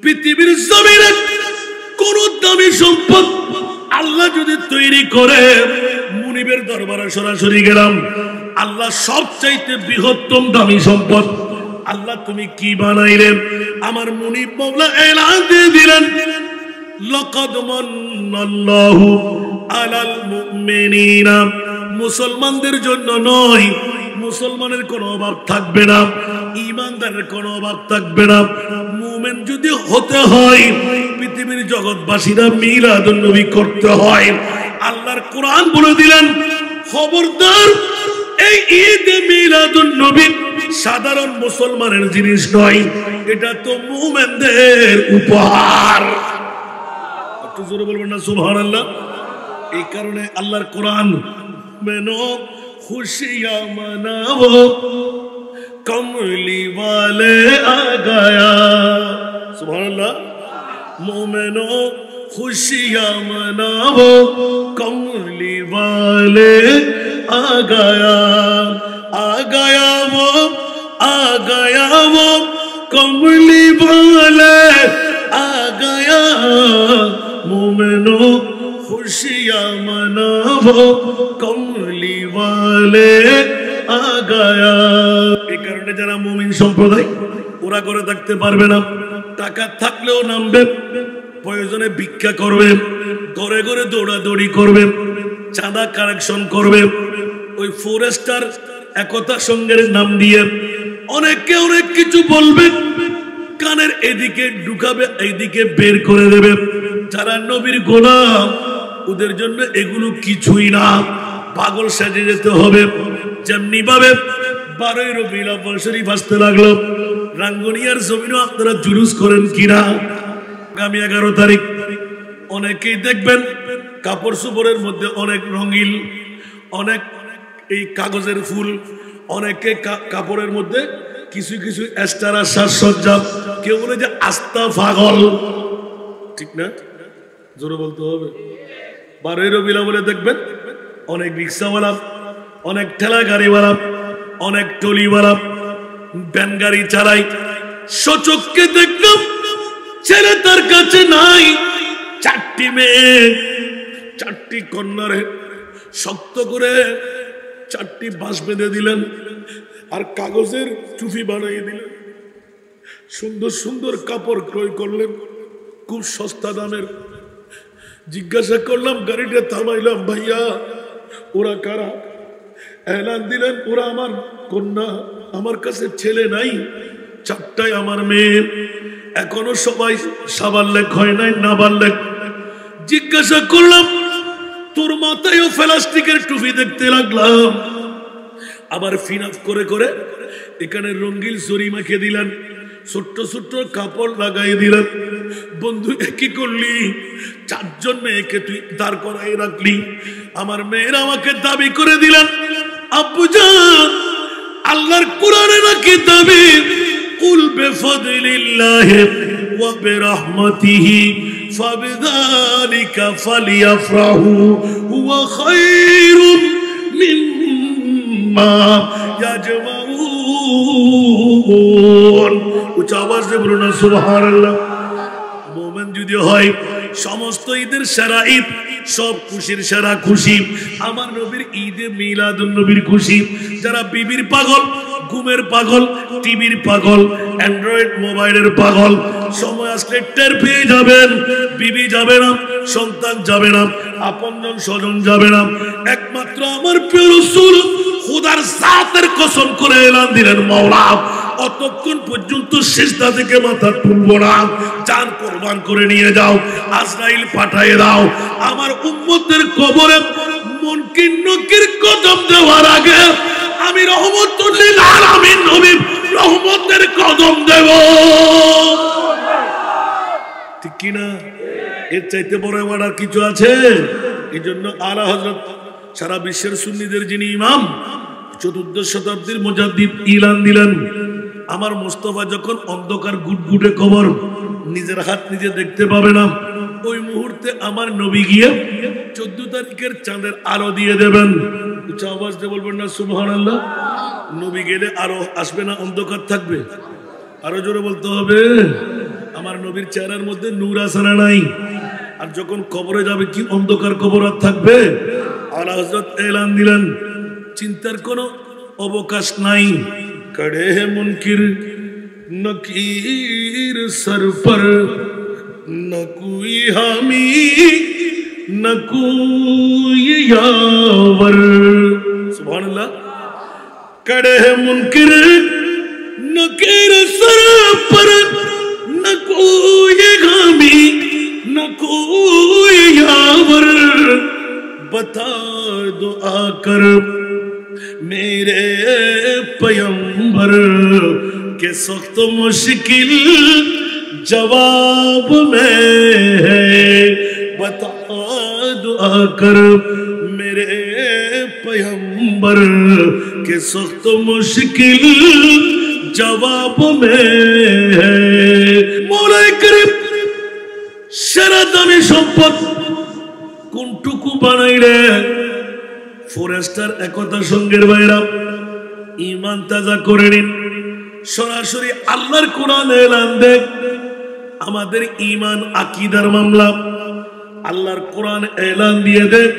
পৃথিবীর জমিনে কোন দামি সম্পদ আল্লাহ যদি তৈরি করে, মুনিবের দরবারে সরাসরি গেলাম, আল্লাহ সবচাইতে বৃহত্তম দামি সম্পদ, আল্লাহ তুমি কি বানাইলেন? আমার মুনিব মাওলা এলান দিয়ে দিলেন, লাকাদ মান্নাল্লাহু আলাল মুমিনিনা, মুসলমানদের জন্য নয়, মুসলমানের কোনো অভাব থাকবে না, ঈমানদারের কোনো অভাব থাকবে না। মুমিন যদি হতে হয়, পৃথিবীর জগৎবাসীরা মিলাদুন নবী করতে হয়। আল্লাহর কোরআন বলে দিলেন, খবরদার এই ঈদে মিলাদুন নবী সাধারণ মুসলমানের জিনিস নয়, এটা তো মুমিনদের উপহার। একটু জোরে বলবেন না সুবহানাল্লাহ। এই কারণে আল্লাহর কোরআন মেনো खुशियां मनाओ कमली वाले आ गया, सुभान अल्लाह। मोमिनो खुशियां मनाओ कमली वाले आ गया, आ गया वो, आ गया वो कमली वाले आ गया। मोमिनो खुशियां मनाओ कमली वाले आ गया। এই কারণে যারা মুমিন সম্প্রদায় ওরা করে থাকতে পারবে না, টাকা থাকলেও নামবে, প্রয়োজনে ভিক্ষা করবে, ঘরে ঘরে দৌড়াদৌড়ি করবে, চাঁদা কালেকশন করবে, ওই ফরেস্টার একতা সংঘের নাম দিয়ে অনেকে অনেক কিছু বলবে, কানের এদিকে ঢুকাবে এইদিকে বের করে দেবে। যারা নবীর গোলাম ওদের জন্য এগুলো কিছুই না, পাগল সেজে যেতে হবে। যেমনি ভাবে 12 রবিউল আউয়াল শরীফ আসতে লাগলো, রাঙ্গুনিয়ার জমিনও আপনারা জুলুস করেন কিনা? আগামী 11 তারিখ অনেকেই দেখবেন কাপড় চোপড়ের মধ্যে অনেক রঙিন, অনেক এই কাগজের ফুল, অনেকে কাপড়ের মধ্যে কিছু কিছু এক্সট্রা সাজসজ্জা, কেউ বলে যে আস্তা পাগল, ঠিক না? জোরে বলতে হবে। 12 রবিউল আউয়ালে দেখবেন অনেক রিক্সাওয়ালা, অনেক ঠেলা গাড়িওয়ালা, অনেক টলিওয়ালা ভ্যান গাড়ি চালাই, সচক্ষে দেখলাম ছেলে তার কাছে নাই, 4টি মেয়ে 4টি কন্যারে শক্ত করে 4টি বাঁশ বেঁধে দিলেন আর কাগজের টুপি বানিয়ে দিলেন, সুন্দর সুন্দর কাপড় ক্রয় করলেন খুব সস্তা দামের। জিজ্ঞাসা করলাম, গাড়িটা থামাইলাম, ভাইয়া ওরা কারা? এলান দিলেন, ওরা আমার কন্যা, আমার কাছে ছেলে নাই, 4টাই আমার মেয়ে, এখনো সবাই সাবাল্লেক হয় নাই, নাবাল্লেক। জিজ্ঞাসা করলাম, তোর মাথায়ও প্লাস্টিকের টুপি দেখতে লাগলাম, আবার ফিনাফ করে করে এখানে রঙিন জরি মাখিয়ে দিলেন, ছোট্ট ছোট্ট কাপড় লাগাই দিলেন। বন্ধু কি করলি? 4জন মেয়েকে তুই দাঁড় করাই রাখলি। আমার মেয়েরা আমাকে দাবি করে দিলেন, আব্বুজান আল্লাহর কোরআনে নাকি দাবি, কুল বিফাদলিল্লাহি ওয়া বিরহমাতিহি ফাবিযালিকা ফালিয়াফরাহু হুয়া খায়রুম মিম্মা ইয়াজমাউন। উচ্চ আওয়াজে বলুন না সুবহানাল্লাহ। মুমিন যদি হয়, সমস্ত ঈদের সেরা ঈদ, সব খুশির সেরা খুশি আমার নবীর ঈদে মিলাদুন নবীর খুশি। যারা বিবির পাগল, ঘুমের পাগল, টিভির পাগল, অ্যান্ড্রয়েড মোবাইলের পাগল, সময় আসলে টের পেয়ে যাবেন, বিবি যাবে না, সন্তান যাবে না, আপনজন স্বজন যাবে না, একমাত্র আমার প্রিয় রাসূল খোদার জাতের কসম করে এলান দিলেন, মাওলা অতক্ষণ পর্যন্ত সিজদা থেকে মাথা তুলবো না, জান কুরবান করে নিয়ে যাও, আজরাইল পাঠিয়ে দাও, আমার উম্মতের কবরে মুনকির নকির কদম দেওয়ার আগে আমি রহমতুল লিল আলামিন নবীর রহমতের কদম দেব। ঠিক কি না? এর চাইতে বড় অর্ডার কিছু আছে? এই জন্য আলা হযরত সারা বিশ্বের সুন্নিদের যিনি ইমাম, 14 শতাব্দীর মুজাদ্দিদ ইলান দিলেন, আমার মুস্তাফা যখন অন্ধকার গুটগুটে কবর, নিজের হাত নিজে দেখতে পাবে না, ওই মুহূর্তে আমার নবী গিয়ে 14 তারিখের চাঁদের আলো দিয়ে দেবেন। উচ্চ আওয়াজ দিয়ে বলবেন না সুবহানাল্লাহ। নবী গেলে আরো আসবে না, অন্ধকার থাকবে? আরো জোরে বলতে হবে। আমার নবীর চেহারার মধ্যে নূর আছে না নাই? আর যখন কবরে যাবে কি অন্ধকার কবর আর থাকবে? আলা হযরত এলান দিলেন, চিন্তার কোনো অবকাশ নাই। কড়ে হে মুনকির নকির সর পর ন কোই হামি ন কোই ইয়াওয়ার। সুবহানাল্লাহ। কড়ে হে মুনকির নকির সর পর न कोई हामी न कोई यावर, बता दो आकर मेरे पैगंबर के सख्त मुश्किल जवाब में है। बता दो आकर मेरे पैगंबर के सख्त मुश्किल जवाब में है। मौलाए करीम সারা দামি সম্পদ কোনটুকু বানাইলে? ফরেস্টার একতা সঙ্গের বাইরা ঈমান তাজা করে নিন। সরাসরি আল্লাহর কোরআন এলান দেখ, আমাদের ঈমান আকীদার মামলা। আল্লাহর কোরআন এলান দিয়ে দেখ,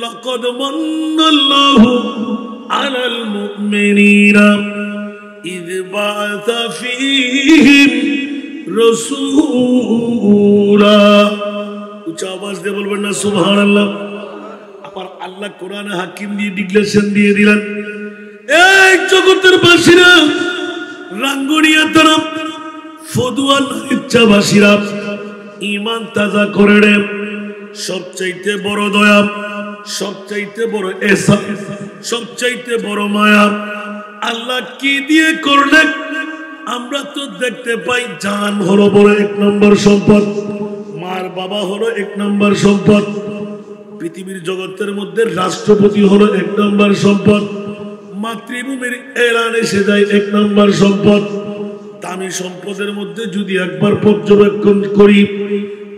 লাকাদ মান্নাল্লাহু আলাল মুমিনিনা ইয বা'আসা ফীহিম রাসূলা। উচ্চ আওয়াজ দিয়ে বলবেন না সুবহানাল্লাহ। আবার আল্লাহ কোরআনে হাকিম দিয়ে ডিক্লেরেশন দিয়ে দিলেন, এই জগতের বাসীরা, রাঙ্গুনিয়া তরফ ফদুয়া ইচ্ছাবাসীরা ঈমান তাজা করে নে। সবচাইতে বড় দয়া, সবচাইতে বড় এহসান, সবচাইতে বড় মায়া আল্লাহ কি দিয়ে করলেন? আমরা তো দেখতে পাই, জান হলো বড় এক নম্বর সম্পদ, মার বাবা হলো এক নম্বর সম্পদ, পৃথিবীর জগতের মধ্যে রাষ্ট্রপতি হলো এক নম্বর সম্পদ, মাতৃভূমির এলান এসে যায় এক নম্বর সম্পদ। দামি সম্পদের মধ্যে যদি একবার পর্যবেক্ষণ করি,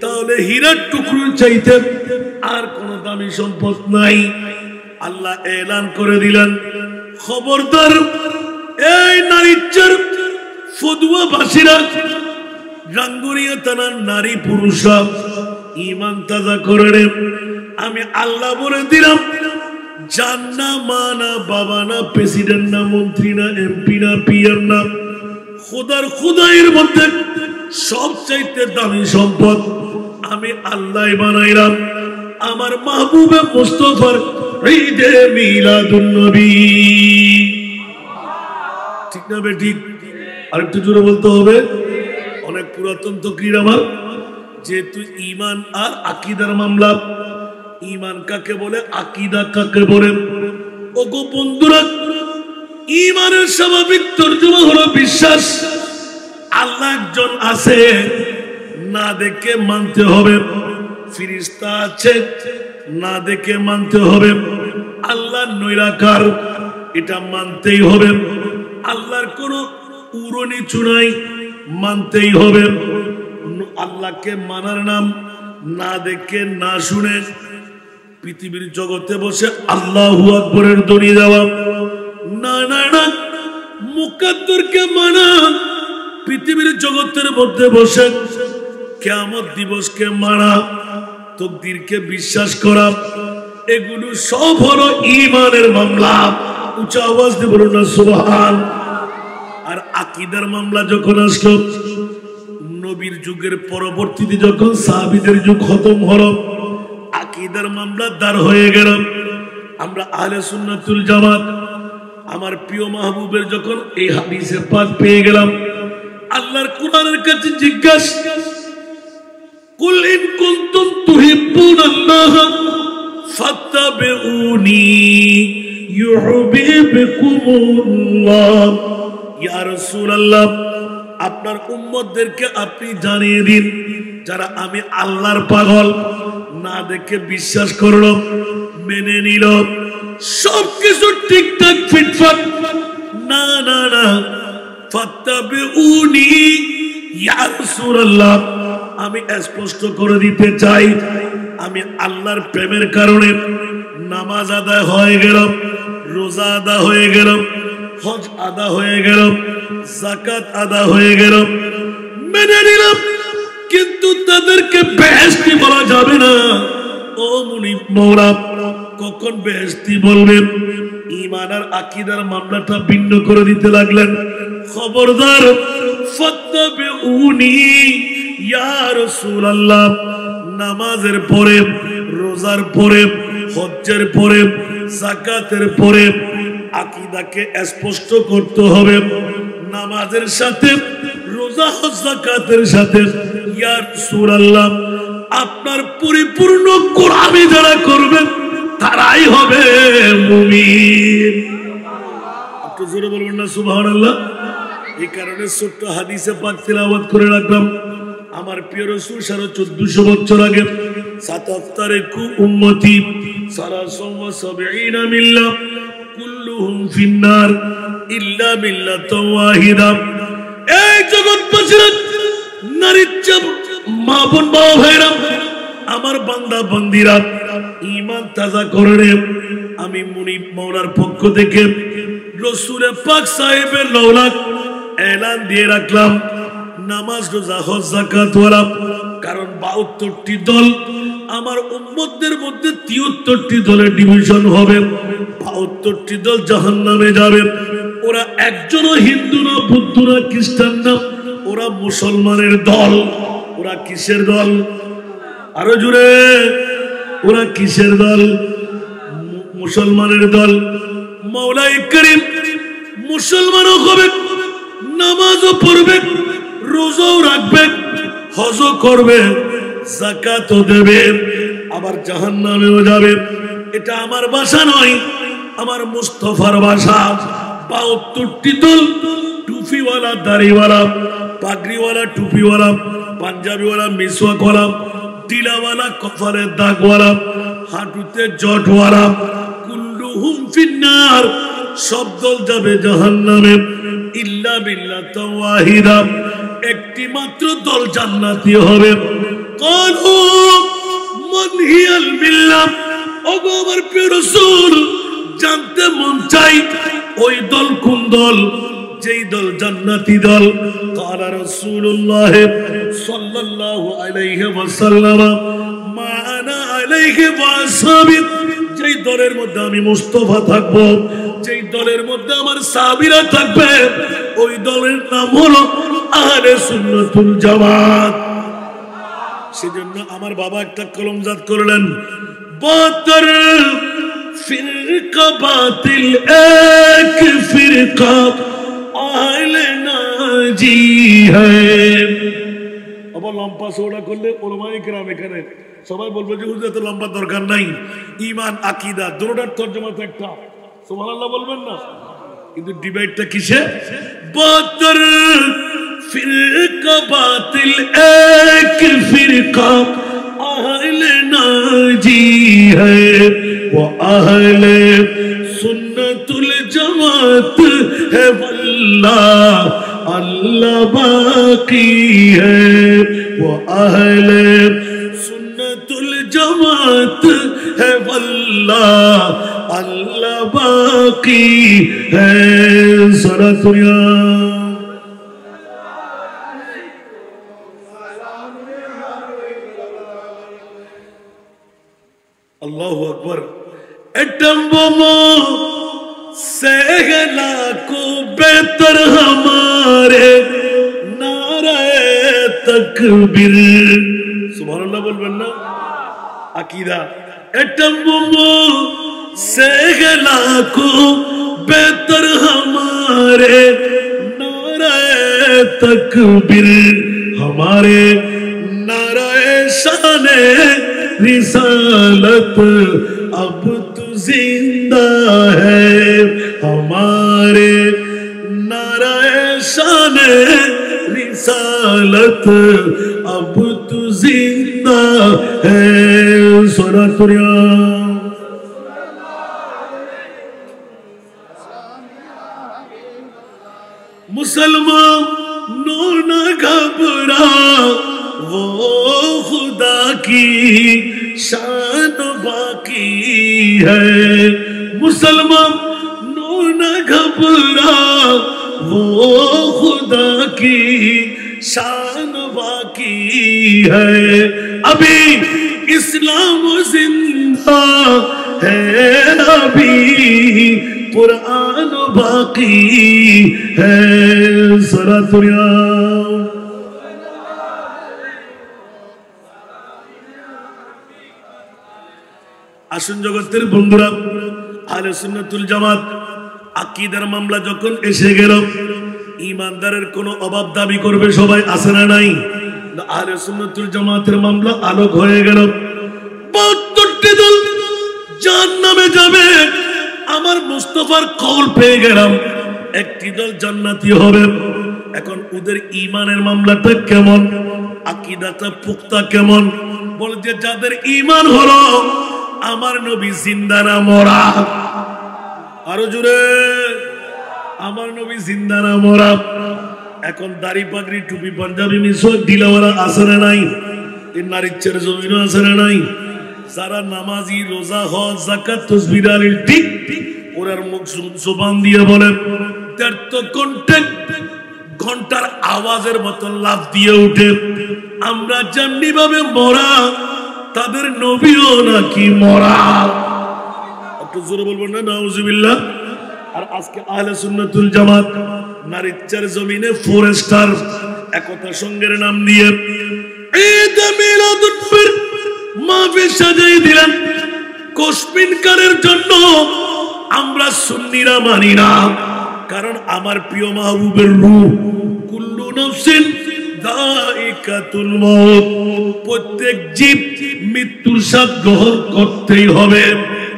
তাহলে হীরার টুকরো চাইতে আর কোন দামি সম্পদ নাই। আল্লাহ এলান করে দিলেন, খবরদার এই নারীর ফদুয়া বাসীরা, রাঙ্গুনিয়া থানার নারী পুরুষরা ঈমান তাজা করে নে। আমি আল্লাহ বলে দিলাম, জান্না মা না বাবা না প্রেসিডেন্ট না মন্ত্রী না এমপি না পিএম না, খোদার খুদাইয়ের মধ্যে সবচাইতে দামি সম্পদ আমি আল্লাহ বানাইলাম আমার মাহবুবে মুস্তাফার ঈদে মিলাদুন নবী। ঠিক না বে ঠিক? আরেকটু জোরে বলতে হবে। অনেক পুরাতন তকরির আমার, যেহেতু ঈমান আর আকীদার মামলা। ঈমান কাকে বলে, আকীদা কাকে বলে? ওগো বন্ধুরা, ঈমানের স্বাভাবিক তরজমা হলো বিশ্বাস। আল্লাহ একজন আছে, না দেখে মানতে হবে। ফেরেশতা আছে, না দেখে মানতে হবে। আল্লাহ নিরাকার, এটা মানতেই হবে। আল্লাহর কোনো উড়নি চুনাই, মানতেই হবে। আল্লাহকে মানার নাম না দেখে না শুনে পৃথিবীর জগতে বসে আল্লাহু আকবরের ধ্বনি দেওয়া, না না না। মুকাদ্দরকে মানা, পৃথিবীর জগতের মধ্যে বসে কিয়ামত দিবসকে মানা, তাকদীরকে বিশ্বাস করা, এগুলো সব হলো ঈমানের মামলা। উচ্চ আওয়াজ দিয়ে বলুন না সুবহান। আর আকীদার মামলা যখন আসলো, নবীর যুগের পরবর্তীতে যখন সাহাবীদের যুগ খতম হলো, আকীদার মামলা দাঁড় হয়ে গেল। আমরা আহলে সুন্নাতুল জামাত, আমার প্রিয় মাহবুবের যখন এই হাদিসে পাক পেয়ে গেলাম, আল্লাহর কোরআনের কাছে জিজ্ঞাসা, কুল ইন কুনতুম তুহিব্বুনাল্লাহ ফাত্তাবিউনি ইউহিব্বুকুমুল্লাহ। ইয়া রাসূলুল্লাহ, আপনার উম্মতদেরকে আপনি জানিয়ে দিন, যারা আমি আল্লাহর পাগল, না দেখে বিশ্বাস করলো, মেনে নিল, সবকিছু ঠিকঠাক ফিটফাট, না না না, ফাত্তাবিউনি ইয়া রাসূলুল্লাহ, আমি স্পষ্ট করে দিতে চাই, আমি আল্লাহর প্রেমের কারণে নামাজ আদায় হয়ে গেল, রোজা আদা হয়ে গেল, হজ আদা হয়ে গেল, যাকাত আদা হয়ে গেল, মেনে নিলাম, কিন্তু তাদেরকে বেহেশতি বলা যাবে না। ও মুনিব মওলা, কখন বেহেশতি বলবেন? ঈমান আর আকীদার মামলাটা ভিন্ন করে দিতে লাগলেন। খবরদার, ফাত্তাবিউনি ইয়া রাসূলুল্লাহ, নামাজের পরে, রোজার পরে, হজ্জের পরে, যাকাতের পরে আকীদাকে স্পষ্ট করতে হবে। নামাজের সাথে, রোজা হজ যাকাতের সাথে ইয়া রাসূলুল্লাহ, আপনার পরিপূর্ণ গোলামি যারা করবেন তারাই হবে মুমিন। একটু জোরে বলবেন না সুবহানাল্লাহ? এই কারণে ছোট্ট হাদিসে পাক তেলাওয়াত করে রাখলাম। আমার প্রিয় রাসূল 1450 বছর আগে, 77 উম্মতি সারাসওয়া 70 মিল্লাহ কুল্লুহুম ফিন্নার ইল্লা মিল্লাতান ওয়াহিদা। এই জগৎবাসীরা, নারীর চাপ, মা বোন বাবা ভাইরা, আমার বান্দা বান্দিরা, ঈমান তাজা করে আমি মুনিব মাওলার পক্ষ থেকে রাসূল পাক সাহেবের লওলাক এলান দিয়ে রাখলাম, নামাজ, রোজা, হজ, যাকাত ওয়ালা। কারণ 72টি দল, আমার উম্মতদের মধ্যে 73টি দলের ডিভিশন হবে। 72টি দল জাহান্নামে যাবে। ওরা একজনও হিন্দু না, বৌদ্ধ না, খ্রিস্টান না, ওরা মুসলমানের দল। ওরা কিসের দল? আরো জুড়ে, ওরা কিসের দল? মুসলমানের দল। মাওলাই করিম মুসলমানও হবে, নামাজও পড়বে, রোজাও রাখবে, হজও করবে, যাকাতও দেবে, আবার জাহান্নামেও যাবে। এটা আমার ভাষা নয়, আমার মুস্তাফার ভাষা। 72টি দল, টুপিওয়ালা, দাড়িওয়ালা, পাগড়িওয়ালা, টুপিওয়ালা, পাঞ্জাবিওয়ালা, মিসওয়াকওয়ালা, টিলাওয়ালা, কপালের দাগওয়ালা, হাঁটুতে জটওয়ালা, কুল্লুহুম ফিন্নার, সব দল যাবে জাহান্নামে ইল্লা মিল্লাতান ওয়াহিদা, একটি মাত্র দল জান্নাতি হবে। ক্বালু মান হিয়াল মিল্লাহ, ওগো আমার প্রিয় রাসূল, জানতে মন চাই ওই দল কোন দল, যেই দল জান্নাতি দল। ক্বালা রাসূলুল্লাহ সাল্লাল্লাহু আলাইহি ওয়াসাল্লাম, মা আনা আলাইহি ওয়া আসহাবি, যেই দলের মধ্যে আমি মুস্তাফা থাকবো, যেই দলের মধ্যে আমার সাহাবীরা থাকবে, ওই দলের নাম হলো আহলে সুন্নাতুল জামাত। সেজন্য আমার বাবা একটা কলমজাত করলেন, বাতর ফিরকা বাতিল এক ফিরকা আহলে নাজি হ্যায়। আবার লম্বা সোড়া করলে ওলামায়ে কেরাম এখানে সবাই বলবে যে হুজুর এত লম্বা দরকার নাই। ঈমান আকীদা দুটোটার তরজমা তো একটা, সুবহানাল্লাহ বলবেন না? কিন্তু ডিবেটটা কিসে? বাতর ফিরকা বাতিল এক ফিরকা আহলে নাজি হ্যায়, वो अहले सुन्नतुल जमात है वल्लाह अल्लाह बाकी है, वो अहले सुन्नतुल जमात है वल्लाह अल्लाह बाकी है। ज़रा दुनिया अल्लाहु अकबर। एटम्बो सहला को बेहतर हमारे नारे तकबीर, सुभानअल्लाह बोलबेन ना? अकीदा एटम्बो सहला को बेहतर हमारे नारे तकबीर, हमारे नारे शाने रिसालत अब तो जिंदा है, हमारे नाराए शाने रिसालत अब तो जिंदा है। सोनातुरिया मुसलमानों न घबरा, वो खुदा की शान बाकी है। मुसलमानों न घबरा, वो खुदा की शान बाकी है, अभी इस्लाम जिंदा है, अभी कुरान बाकी है। सलातुल्लाह। আসুন জগতের বন্ধুরা, আহলে সুন্নাতুল জামাত আকীদার মামলা যখন এসে গেল, ইমানদারের কোনো অভাব দাবি করবে সবাই, আছে না নাই? আহলে সুন্নাতুল জামাতের মামলা আলোক হয়ে গেল। ৭২টি দল জাহান্নামে যাবে, আমার মুস্তাফার কওল পেয়ে গেলাম, একটি দল জান্নাতি হবে। এখন ওদের ঈমানের মামলাটা কেমন, আকীদাটা পুক্তা কেমন? বলে যে যাদের ঈমান হলো আমার নবী জিন্দা না মরা, আরো জোরে, আমার নবী জিন্দা না মরা। এখন দাড়ি পাগড়ি টুপি পাঞ্জাবি মিসওয়াক দিলাওয়ালা আছে না নাই? এই নারীর ছেড়ে জমিনও আছে না নাই? যারা নামাজি, রোজা, হজ, যাকাত, তাসবিহ, তাহলিল ঠিক ওরার মুখ জবান দিয়ে বলেন, তার তো ঘন্টার আওয়াজের মতন লাফ দিয়ে উঠে, আমরা যেমনি ভাবে মরা তাদের নবীও নাকি মরা। একটু জোরে বলবেন না নাউজুবিল্লাহ। আর আজকে আহলে সুন্নাতুল জামাত নারীর চার জমিনে ফরেস্টার একতা সংঘের নাম দিয়ে ঈদ মিলাদুন নবীর মাহফিল সাজাই দিলেন কোশমিনকারের জন্য। আমরা সুন্নিরা মানি না, কারণ আমার প্রিয় মাহবুবের রূহ কুল্লু নাফসিন যায়িকাতুল মউত, প্রত্যেক জীব মৃত্যুর স্বাদ গ্রহণ করতেই হবে,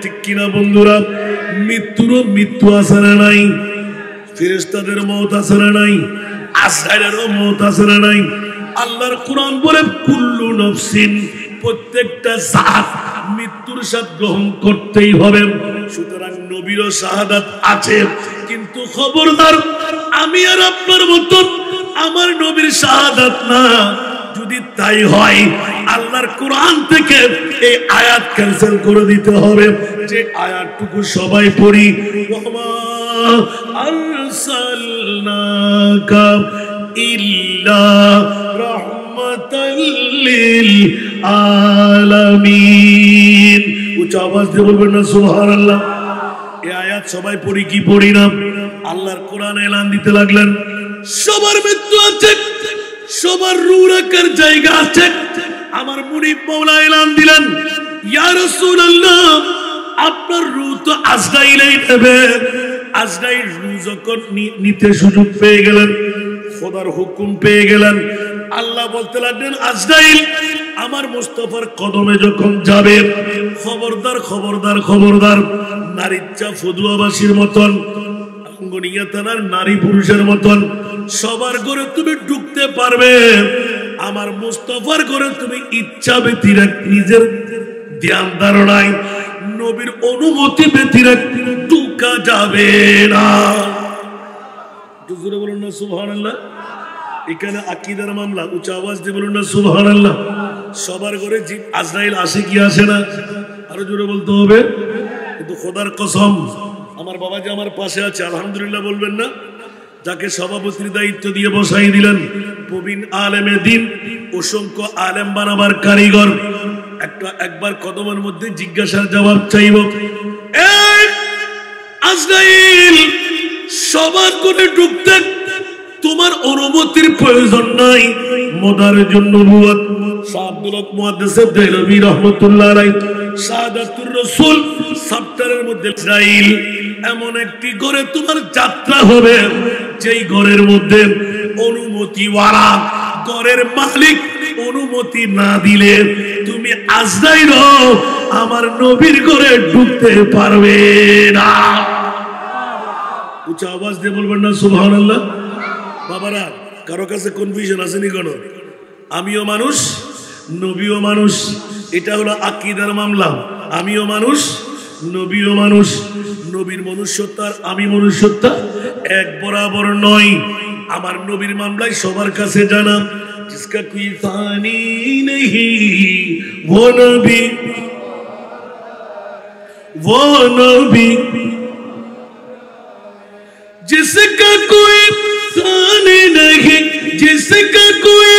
ঠিক কিনা বন্ধুরা? মৃত্যুরও মৃত্যু আছে না নাই? ফেরেশতাদের মওত আছে না নাই? আজরাইলেরও মওত আছে না নাই? আল্লাহর কোরআন বলে কুল্লু নাফসিন, প্রত্যেকটা জাত মৃত্যুর স্বাদ গ্রহণ করতেই হবে। সুতরাং নবীরও শাহাদাত আছে, কিন্তু খবরদার আমি আর আপনার মতন আমার নবীর শাহাদাত না। যদি তাই হয় আল্লাহর কোরআন থেকে এই আয়াত ক্যান্সেল করে দিতে হবে, যে আয়াতটুকু সবাই পড়ি, ওয়ামা আরসালনাকা ইল্লা রাহমাতাল লিল আলামিন। উচ্চ আওয়াজ দিয়ে বলবেন না সুবহানাল্লাহ। এই আয়াত সবাই পড়ি কি পড়ি না? আল্লাহর কোরআন এলান দিতে লাগলেন, সবার মৃত্যু আছে, সবার রূহ রাখার জায়গা আছে। আমার মুনিব মাওলা এলান দিলেন, ইয়া রাসূলুল্লাহ, আপনার রূহ তো আজরাইলই নেবে। আজরাইল রূহ যখন নিতে সুযোগ পেয়ে গেলেন, খোদার হুকুম পেয়ে গেলেন, আল্লাহ বলতে লাগলেন, আজরাইল আমার মুস্তাফার কদমে যখন যাবে, খবরদার খবরদার খবরদার, নারীর চা ফদুয়াবাসীর মতন, আঙ্গনিয়া থানার নারী পুরুষের মতন সবার ঘরে তুমি ঢুকতে পারবে, আমার মুস্তাফার ঘরে তুমি ইচ্ছা ব্যতিরেক নিজের ধ্যান ধারণায় নবীর অনুমতি ব্যতিরেক ঢুকা যাবে না। জোরে বলুন না সুবহানাল্লাহ। এখানে আকীদার মামলা, উচ্চ আওয়াজ দিয়ে বলুন না সুবহানাল্লাহ। সবার ঘরে আজরাইল আসে কি আসে না? আরো জোরে বলতে হবে। কিন্তু খোদার কসম, আমার বাবা যে আমার পাশে আছে, আলহামদুলিল্লাহ বলবেন না? যাকে সভাপতির দায়িত্ব দিয়ে বসাই দিলেন, প্রবীণ আলেমে দ্বীন, অসংখ্য আলেম বানাবার কারিগর, একবার কদমের মধ্যে জিজ্ঞাসার জবাব চাইব, এই আজরাইল সবার করে ঢুকতে তোমার অনুমতির প্রয়োজন নাই, মোদারের জন্য নবুয়ত। শাহ আব্দুল হক মুহাদ্দিস দেহলভী রাহমাতুল্লাহ আলাইহি শাহাদাতুর রাসূল চ্যাপ্টারের মধ্যে ইসরাইল এমন একটি ঘরে তোমার যাত্রা হবে, যেই ঘরের মধ্যে অনুমতি ওয়ালা ঘরের মালিক অনুমতি না দিলে তুমি আজরাইল আমার নবীর ঘরে ঢুকতে পারবে না। উচ্চ আওয়াজ দিয়ে বলবেন না সুবহানাল্লাহ। বাবারা, কারো কাছে কনফিউশন আসেনি কেন? আমিও মানুষ, নবীও মানুষ, এটা হলো আকীদার মামলা। আমিও মানুষ, নবীও মানুষ। নবীর মনুষ্যত্ব আর আমি মনুষ্যত্ব এক বরাবর নয়। আমার নবীর মামলায় সবার কাছে জানা, जिसका कोई फानी नहीं वो नबी, वो नबी जिसका कोई ثانی نہیں جسका کوئی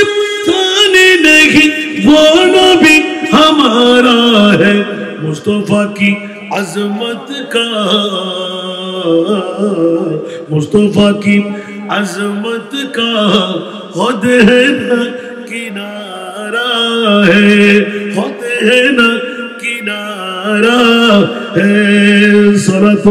ثانی نہیں وہ نبی ہمارا ہے مصطفیٰ کی عظمت کا مصطفیٰ کی عظمت کا خود ہے نا کنارہ ہے خود ہے نا کنارہ ہے صلاۃ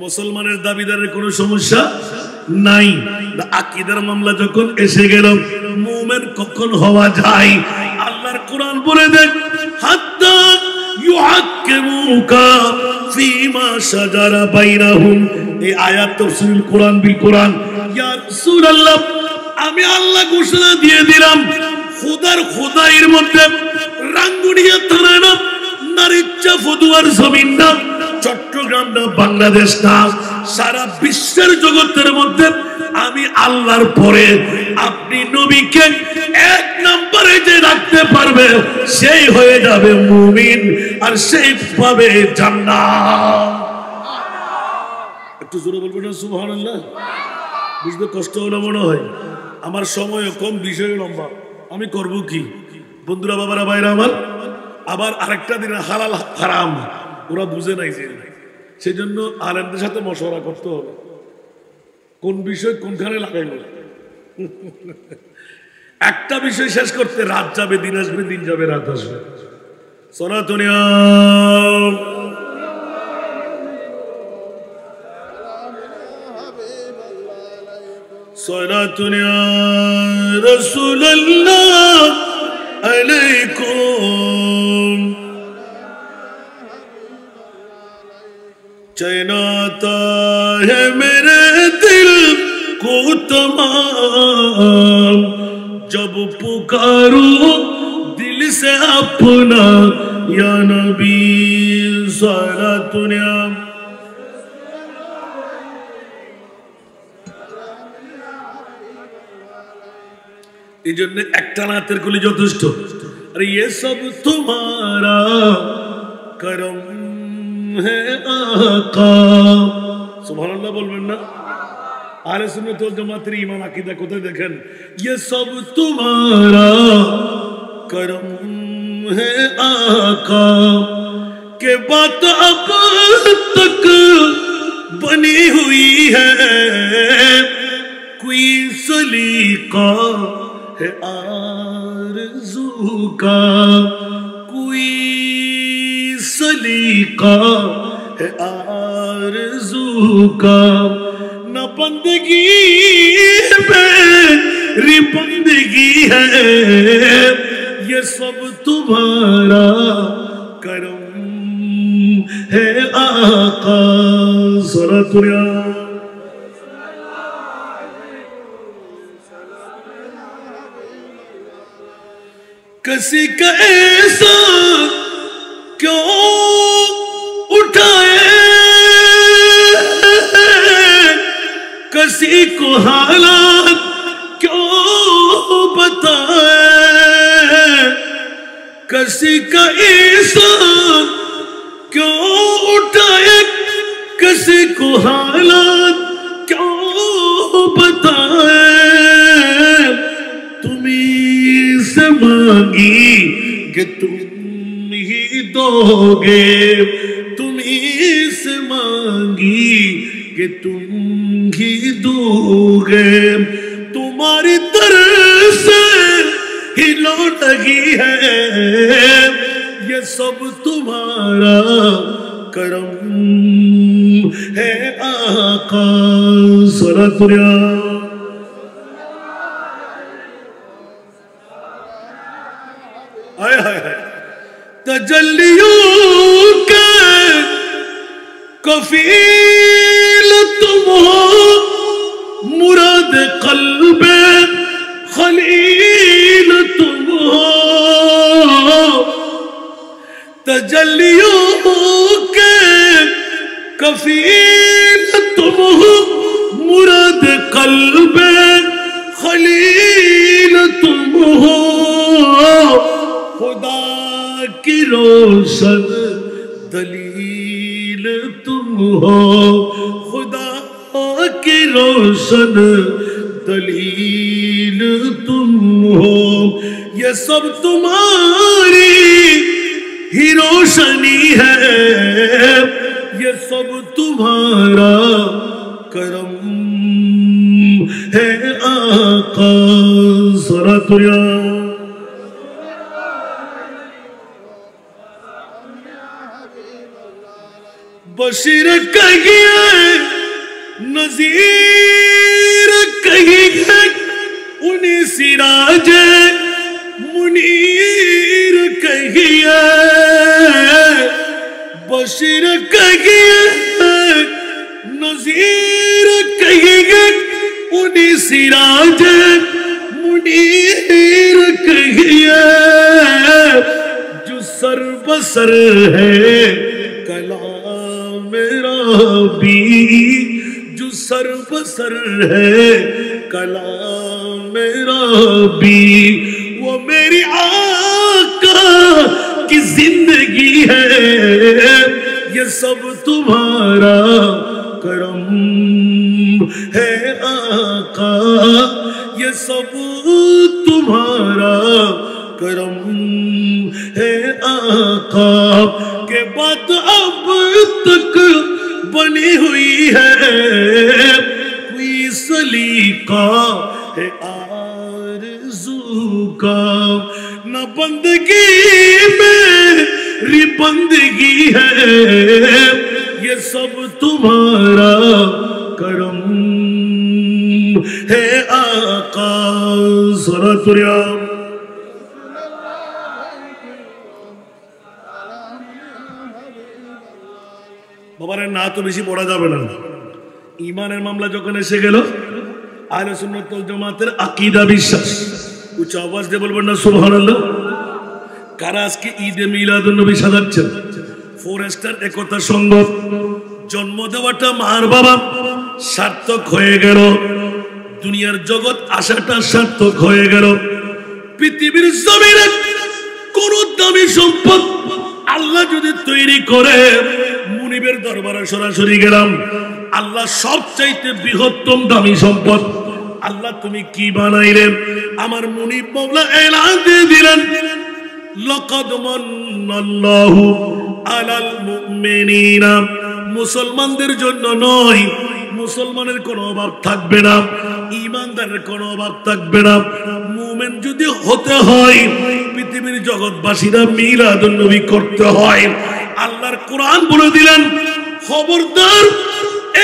মুসলমানের দাবিদারের কোনো সমস্যা নাই আকীদার মামলা যখন এসে গেল মুমিন কখন হওয়া যায় আল্লাহর কোরআন বলে দেন হাত্তা ইউহাক্কিমুকা ফীমা শাজারা বাইনাহুম এই আয়াত তাফসীরুল কোরআন বিল কোরআন ইয়া রাসূলুল্লাহ আমি আল্লাহ ঘোষণা দিয়ে দিলাম খোদার খোদাইয়ের মধ্যে রাঙ্গুনিয়া থানা না নারীচা ফতুয়ার জমিন না চট্টগ্রাম না বাংলাদেশ না সারা বিশ্বের জগতের মধ্যে আমি আল্লাহর পরে আপনি নবীকে এক নম্বরে যে রাখতে পারবে সেই হয়ে যাবে মুমিন আর সেই পাবে জান্নাত একটু জোরে বলবেন না সুবহানাল্লাহ বুঝতে কষ্ট হলো মনে হয় আমার সময় কম বিষয় লম্বা আমি করব কি বন্ধুরা বাবারা ভাইরা আমার আবার আরেকটা দিন হালাল হারাম ওরা বুঝে নাই যে সেজন্য আলেমদের সাথে মশওয়ারা করতে হবে কোন বিষয় কোনখানে লাগাইব একটা বিষয় শেষ করতে রাত যাবে দিন আসবে দিন যাবে রাত আসবে সনাতনিয়া সনাতনিয়া রাসূলুল্লাহ আলাইকুম چین آتا ہے میرے دل کو تمام جب پکاروں دل سے اپنا یا نبی سارا دنیا এই জন্য একটা নাতের কলি যথেষ্ট আরে ये सब तुम्हारा करम है आका सुभानअल्लाह बोलবেন না আহলে সুন্নাত ওয়াল জামাতের ঈমান আকীদা কোথায় দেখেন ये सब तुम्हारा करम है आका के बात अब तक बनी हुई है कोई सलीका है आरज़ू का कोई सलीका है आरज़ू का न बंदगी मेरी बंदगी है ये सब तुम्हारा करम है आका सलातुल्लाह किसी का ऐसा क्यों उठाए किसी को हालात क्यों बताए किसी का ऐसा क्यों उठाए किसी को हालात क्यों बताए तुम्हीं से मांगी कि तुम ही दोगे तुम्हीं से मांगी कि तुम ही दोगे तुम्हारी तरफ से ही लौटगी है ये सब तुम्हारा करम है आका सलातुल्लाह हाय हाय हाय तजल्लियों के कफील तुम हो मुराद क़ल्बे खलील तुम हो तजल्लियों के कफील तुम हो मुराद क़ल्बे खलील तुम हो खुदा की रोशन दलील तुम हो, खुदा की रोशन दलील तुम हो, ये सब तुम्हारी ही रोशनी है, ये सब तुम्हारा करम है आका। ज़रा बशीर कहिए, नज़ीर कहिए, उन्हीं सिराज मुनीर कहिए। बशीर कहिए, नज़ीर कहिए, उन्हीं सिराज मुनीर कहिए। जो सर बसर है कलाम मेरा भी, जो सर बसर है कलाम मेरा भी, वो मेरी आका की जिंदगी है, ये सब तुम्हारा करम है आका, ये सब तुम्हारा करम है आका। के बात अब तक बनी हुई है, कोई सलीका है आरज़ू का, न बंदगी मेरी बंदगी है, ये सब तुम्हारा करम है आका। ज़रा तुरिया বাবারে না তো বেশি পড়া যাবে না। ঈমানের মামলা যখন এসে গেল, আহলে সুন্নাত ওয়াল জামাতের আকীদা বিশ্বাস, উচ্চ আওয়াজ দিয়ে বলবেন না সুবহানাল্লাহ। কারা আজকে ঈদে মিলাদুন নবী সাজাচ্ছেন? ফরেস্টার একতা সংঘ, জন্ম দেওয়াটা মার বাবা সার্থক হয়ে গেল, দুনিয়ার জগৎ আসাটা সার্থক হয়ে গেল। পৃথিবীর জমিনে কোন দামি সম্পদ আল্লাহ যদি তৈরি করে, মুনিবের দরবারে সরাসরি গেলাম, আল্লাহ সবচাইতে বৃহত্তম দামি সম্পদ, আল্লাহ তুমি কি বানাইলেন? আমার মুনিব মাওলা এলান দিয়ে দিলেন, লাকাদ মান্নাল্লাহু আলাল মুমিনিনা, মুসলমানদের জন্য নয়, মুসলমানের কোনো অভাব থাকবে না, ঈমানদারের কোনো অভাব থাকবে না। মুমিন যদি হতে হয়, পৃথিবীর জগৎবাসীরা মিলাদুন নবী করতে হয়। আল্লাহর কোরআন বলে দিলেন, খবরদার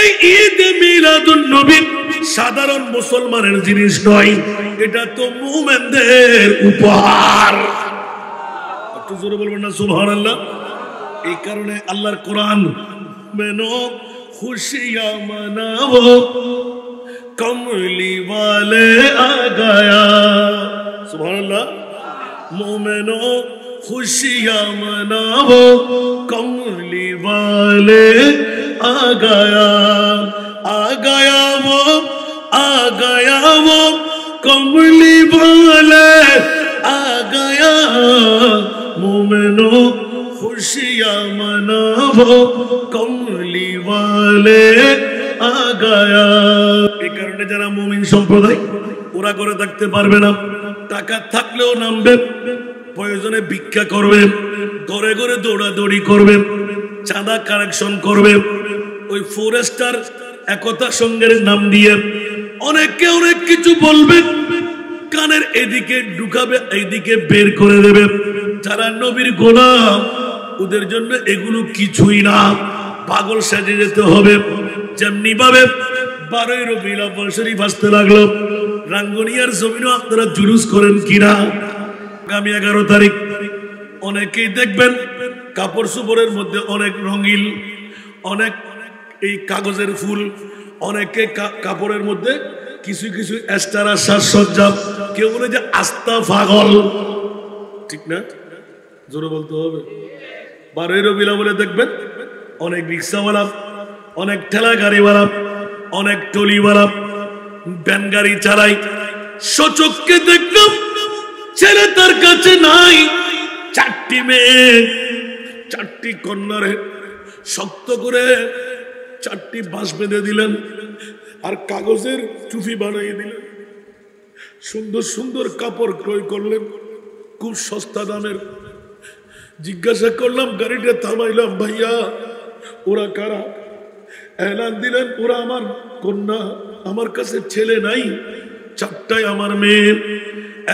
এই ঈদ মিলাদুন নবী সাধারণ মুসলমানের জিনিস নয়, এটা তো মুমিনদের উপহার। একটু জোরে বলবেন না সুবহানাল্লাহ। এই কারণে আল্লাহর কোরআন মেনো खुशियां मनाओ, कमली वाले आ गया। सुभान अल्लाह। मोमिनो खुशियां मनाओ, कमली वाले आ गया, आ गया वो, आ गया वो कमली वाले आ गया। मोमिनो खुशियां मनाओ, कमली वाले आ गया। এই কারণে যারা মুমিন সম্প্রদায়, ওরা করে থাকতে পারবে না, টাকা থাকলেও নামবে, প্রয়োজনে ভিক্ষা করবে, ঘরে ঘরে দৌড়াদৌড়ি করবে, চাঁদা কালেকশন করবে। ওই ফরেস্টার একতা সংঘের নাম দিয়ে অনেকে অনেক কিছু বলবে, কানের এদিকে ঢুকাবে, এইদিকে বের করে দেবে। যারা নবীর গোলাম, ওদের জন্য এগুলো কিছুই না, পাগল সেজে যেতে হবে। যেমনি ভাবে 12 রবিউল আউয়াল শরীফ আসতে লাগলো, রাঙ্গুনিয়ার জমিনও আপনারা জুলুস করেন কিনা? আগামী 11 তারিখ অনেকেই দেখবেন কাপড় চোপড়ের মধ্যে অনেক রঙিন, অনেক এই কাগজের ফুল, অনেকে কাপড়ের মধ্যে কিছু কিছু এক্সট্রা সাজসজ্জা, কেউ বলে যে আস্তা পাগল, ঠিক না? জোরে বলতে হবে। 12 রবিউল আউয়ালে দেখবেন অনেক রিক্সাওয়ালা, অনেক ঠেলা গাড়িওয়ালা, অনেক টলিওয়ালা ভ্যান গাড়ি চালাই, সচক্ষে দেখলাম ছেলে তার কাছে নাই, 4টি মেয়ে চারটি কন্যারে শক্ত করে চারটি বাঁশ বেঁধে দিলেন আর কাগজের টুপি বানিয়ে দিলেন। সুন্দর সুন্দর কাপড় ক্রয় করলেন খুব সস্তা দামের। জিজ্ঞাসা করলাম, গাড়িটা থামাইলাম, ভাইয়া ওরা কারা? এলান দিলেন, ওরা আমার কন্যা, আমার কাছে ছেলে নাই, চারটাই আমার মেয়ে,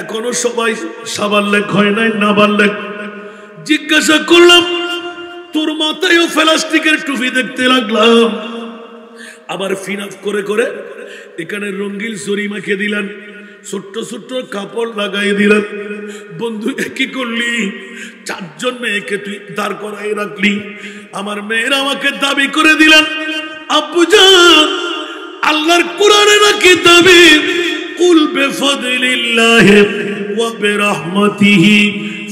এখনো সবাই সাবাল্লেক হয় নাই, নাবাল্লেক। জিজ্ঞাসা করলাম, তোর মাথায়ও প্লাস্টিকের টুপি দেখতে লাগলাম, আবার ফিনাফ করে করে এখানে রঙিন জরি মাখিয়ে দিলেন, ছোট্ট ছোট্ট কাপড় লাগাই দিলেন। বন্ধু কি করলি? চারজন মেয়েকে তুই দাঁড় করাই রাখলি। আমার মেয়েরা আমাকে দাবি করে দিলেন, আব্বুজান আল্লাহর কোরআনে নাকি দাবি, কুল বিফাদলিল্লাহি ওয়া বিরহমাতিহি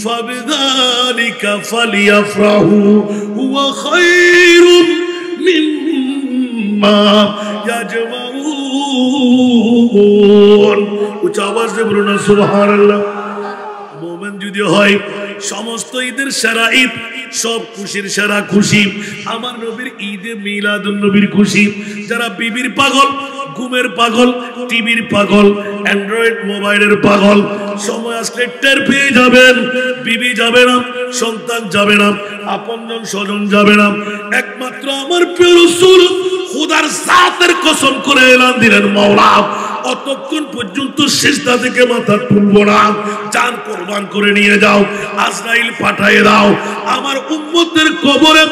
ফাবিযালিকা ফালিয়াফরাহু হুয়া খায়রুম মিম্মা ইয়াজমাউন। উচ্চ আওয়াজে বলুন না সুবহানাল্লাহ। মোমেন যদি হয়, সমস্ত ঈদের সেরা ঈদ, সব খুশির সেরা খুশি আমার নবীর ঈদে মিলাদুন নবীর খুশি। যারা বিবির পাগল, ঘুমের পাগল, টিভির পাগল, অ্যান্ড্রয়েড মোবাইলের পাগল, সময় আসলে টের পেয়ে যাবেন। বিবি যাবে না, সন্তান যাবে না, আপনজন স্বজন যাবে না, একমাত্র আমার প্রিয় রাসূল খোদার জাতের কসম করে এলান দিলেন, মাওলা অতক্ষণ পর্যন্ত সিজদা থেকে মাথা তুলব না, জান কুরবান করে নিয়ে যাও, আজরাইল পাঠিয়ে দাও। আমার উম্মতের কবরে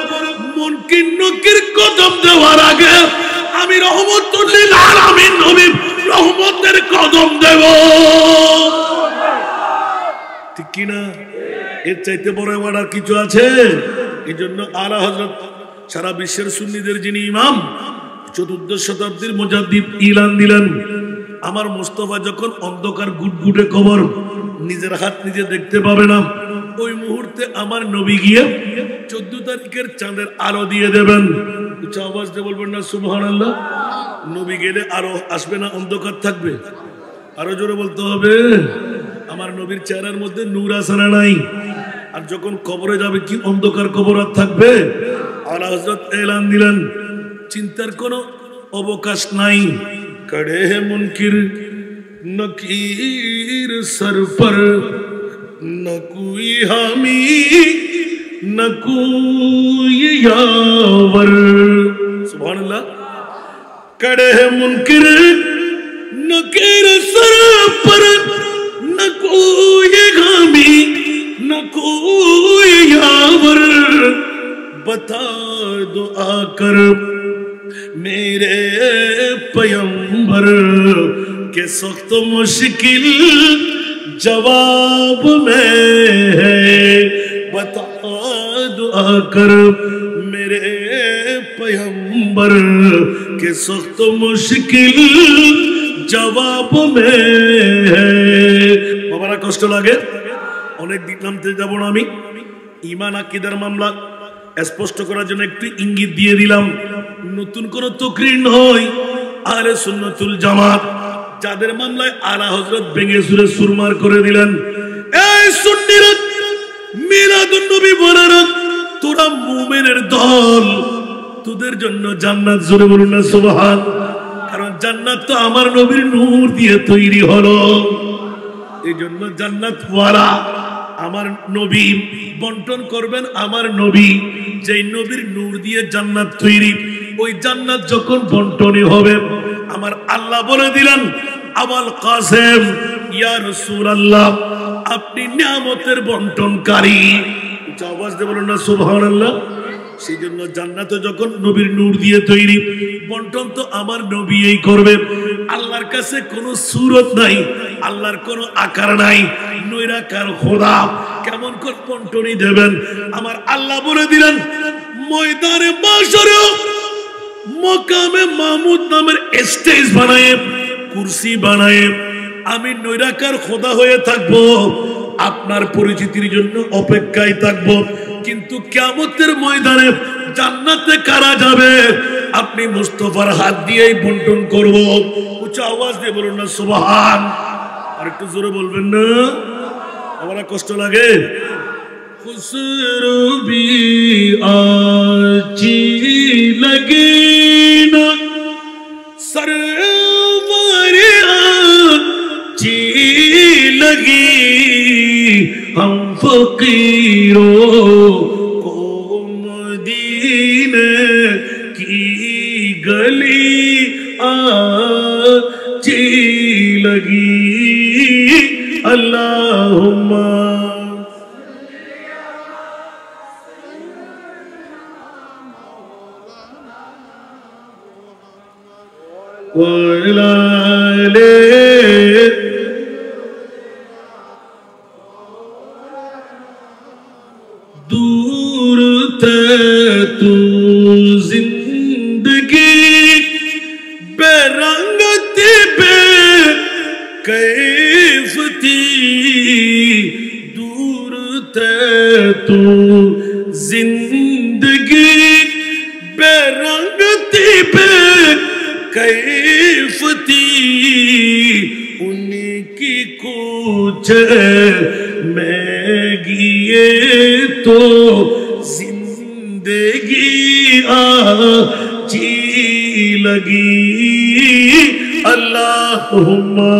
মুনকির নকির কদম দেওয়ার আগে আমি রহমতুল লিল আলামিন নবীর রহমতের কদম দেব। ঠিক কি না? এর চাইতে বড় অর্ডার কিছু আছে? এই জন্য আলা হযরত সারা বিশ্বের সুন্নিদের যিনি ইমাম, 14 শতাব্দীর মুজাদ্দিদ ইলান দিলেন, আমার মুস্তাফা যখন অন্ধকার গুটগুটে কবর, নিজের হাত নিজে দেখতে পাবে না, ওই মুহূর্তে আমার নবী গিয়ে 14 তারিখের চাঁদের আলো দিয়ে দেবেন। উচ্চ আওয়াজ দিয়ে বলবেন না সুবহানাল্লাহ। নবী গেলে আলো আসবে না, অন্ধকার থাকবে। আরো জোরে বলতে হবে। আমার নবীর চেহারার মধ্যে নূর আছে না নাই? আর যখন কবরে যাবে কি অন্ধকার কবর আর থাকবে? আলা হযরত এলান দিলেন, চিন্তার কোনো অবকাশ নাই। कड़े है मुनकिर नकीर सर पर, न कोई हामी न कोई यावर। सुभान अल्लाह। कड़े है मुनकिर नकीर सर पर, न कोई हामी न कोई यावर। बता दो आकर मेरे पैगंबर के सख्त मुश्किल जवाब में है। बता दो आकर मेरे पैगंबर के सख्त मुश्किल जवाब में है। बाबारा कष्ट लागे অনেক দিন নামতে যাব না আমি। ঈমান আকীদার মামলা স্পষ্ট করার জন্য একটু ইঙ্গিত দিয়ে দিলাম। নতুন কোন তকরীর নয়, আহলে সুন্নাতুল জামাত যাদের মামলায় আলা হযরত ভেঙে চুরে সুরমার করে দিলেন। এই সুন্নিরা, মিলাদুন নবী বলারা, তোরা মুমিনের দল, তোদের জন্য জান্নাত। জোরে বলুন না সুবহান। কারণ জান্নাত তো আমার নবীর নূর দিয়ে তৈরি হলো। এই জন্য জান্নাত ওয়ালা আমার নবী বন্টন করবেন। আমার নবী যেই নবীর নূর দিয়ে জান্নাত তৈরি, ওই জান্নাত যখন বন্টনই হবে, আমার আল্লাহ বলে দিলেন, আবুল কাসেম ইয়া রাসূলুল্লাহ, আপনি নিয়ামতের বন্টনকারী। আওয়াজ দিয়ে বলুন না সুবহানাল্লাহ। সেই জন্য জান্নাতে যখন নবীর নূর দিয়ে তৈরি, বন্টন তো আমার নবীই করবে। আল্লাহর কাছে কোনো সূরত নাই, আল্লাহর কোনো আকার নাই, নৈরাকার খোদা কেমন করে বন্টনই দেবেন? আমার আল্লাহ বলে দিলেন, ময়দানে মাশরে মকামে মাহমুদ নামের স্টেজ বানায়ে, কুরসি বানায়ে আমি নৈরাকার খোদা হয়ে থাকবো, আপনার পরিচিতির জন্য অপেক্ষায় থাকবো। কিন্তু কিয়ামতের ময়দানে জান্নাতে কারা যাবে? আপনি মুস্তাফার হাত দিয়েই বন্টন করব। উচ্চ আওয়াজ দিয়ে বলুন না সুবহান। আর একটু জোরে বলবেন না, আমার কষ্ট লাগে। खुसरू भी अच्छी लगे ना सरवर अच्छी लगी हम फकीरों को मदीने की गली अच्छी लगी अल्लाहुम्मा वलाले दूर थे तू जिंदगी बेरंग थी बेकैफ थी दूर थे तू जिंदगी बेरंग थी बेकैफ थी उनकी कुछ मैं गिए तो जिंदगी अच्छी लगी अल्लाहुम्मा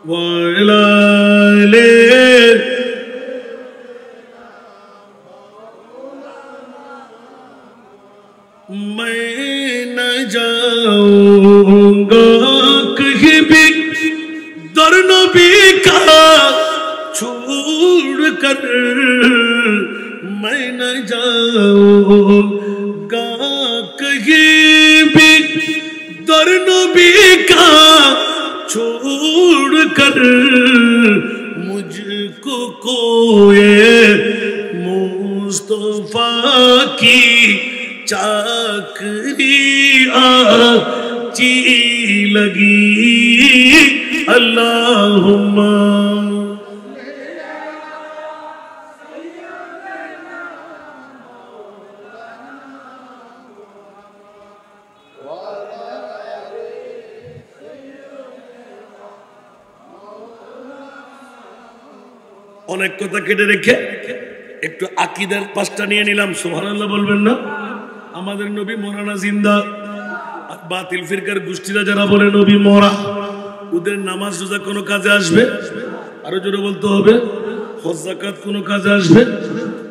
वलाले मैं न जाऊंगा कहीं भी दर नबी का छोड़ कर मैं न जाऊंगा कहीं भी दर नबी का छोड़ कर मुझको कोई मुस्तफा की चाकरी अच्छी लगी अल्लाहुम्मा অনেক কথা কেটে রেখে একটু আকীদার পাঁচটা নিয়ে নিলাম সুবহানাল্লাহ বলবেন না আমাদের নবী মরা না জিন্দা বাতিল ফিরকার গোষ্ঠীরা যারা বলে নবী মরা ওদের নামাজ রোজা কোনো কাজে আসবে আরো জোরে বলতে হবে হজ যাকাত কোনো কাজে আসবে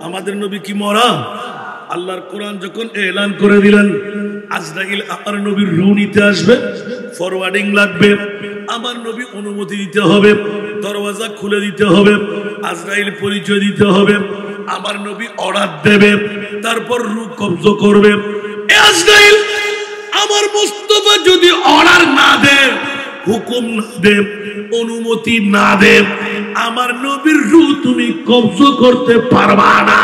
আমাদের নবী কি মরা আল্লাহর কোরআন যখন এলান করে দিলেন আজরাইল আমার নবীর রূহ নিতে আসবে ফরওয়ার্ডিং লাগবে আমার নবী অনুমতি দিতে হবে দরওয়াজা খুলে দিতে হবে আজরাইল পরিচয় দিতে হবে আমার নবী অর্ডার দেবে তারপর রূহ কবজ করবে আজরাইল আমার মুস্তাফা যদি অর্ডার না দেয় হুকুম না দেয় অনুমতি না দেয় আমার নবীর রূহ তুমি কবজ করতে পারবা না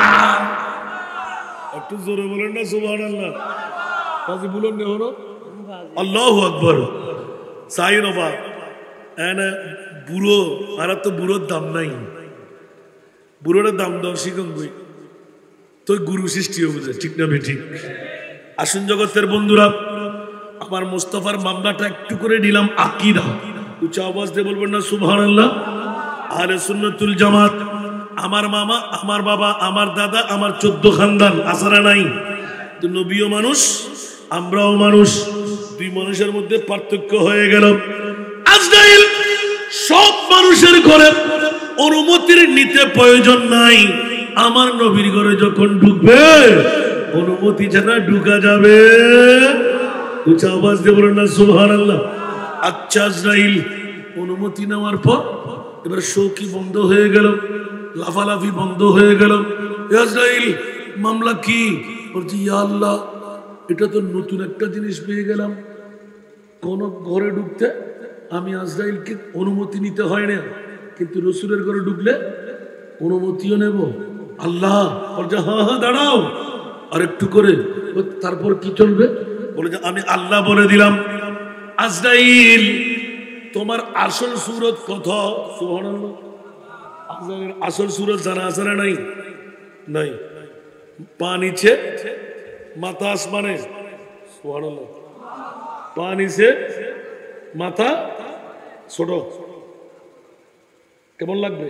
একটু জোরে বলেন না সুবহানাল্লাহ কাজী বলেন না হলো আল্লাহু আকবার সাইন ওবা এনা বুড়ো আর তো বুড়োর দাম নাই বুড়োর দাম দাও শিখুন বই তো গুরু সৃষ্টি হবে ঠিক না ঠিক আসুন জগতের বন্ধুরা আমার মুস্তাফার মামলাটা একটু করে নিলাম আকীদা উচ্চ আওয়াজ দিয়ে বলবেন না সুবহানাল্লাহ আহলে সুন্নাতুল জামাত আমার মামা আমার বাবা আমার দাদা আমার 14 খানদান আসারা নাই তো নবীও মানুষ আমরাও মানুষ দুই মানুষের মধ্যে পার্থক্য হয়ে গেল আজরাইল সব মানুষের ঘরে অনুমতির নিতে প্রয়োজন নাই আমার নবীর ঘরে যখন ঢুকবে অনুমতি ছাড়া ঢুকা যাবে উচ্চ আওয়াজ দিয়ে বলেন না সুবহানাল্লাহ আচ্ছা আজরাইল অনুমতি নেওয়ার পর এবার শৌকি বন্ধ হয়ে গেল লাফালাফি বন্ধ হয়ে গেল আজরাইল মামলা কি বলছি ইয়া আল্লাহ এটা তো নতুন একটা জিনিস পেয়ে গেলাম কোন ঘরে ঢুকতে আমি আজরাইলকে অনুমতি নিতে হয় না কিন্তু রসুলের ঘরে ঢুকলে অনুমতিও নেব আল্লাহ বলছে হ্যাঁ হ্যাঁ দাঁড়াও আর একটু করে তারপর কি চলবে বলে যে আমি আল্লাহ বলে দিলাম আজরাইল তোমার আসল সুরত কত সুবহানাল্লাহ আজরাইলের আসল সুরত জানা আছে না নাই নাই পা নিচে মাথা আসমানে সুবহানাল্লাহ পা নিচে মাথা ছোট, কেমন লাগবে?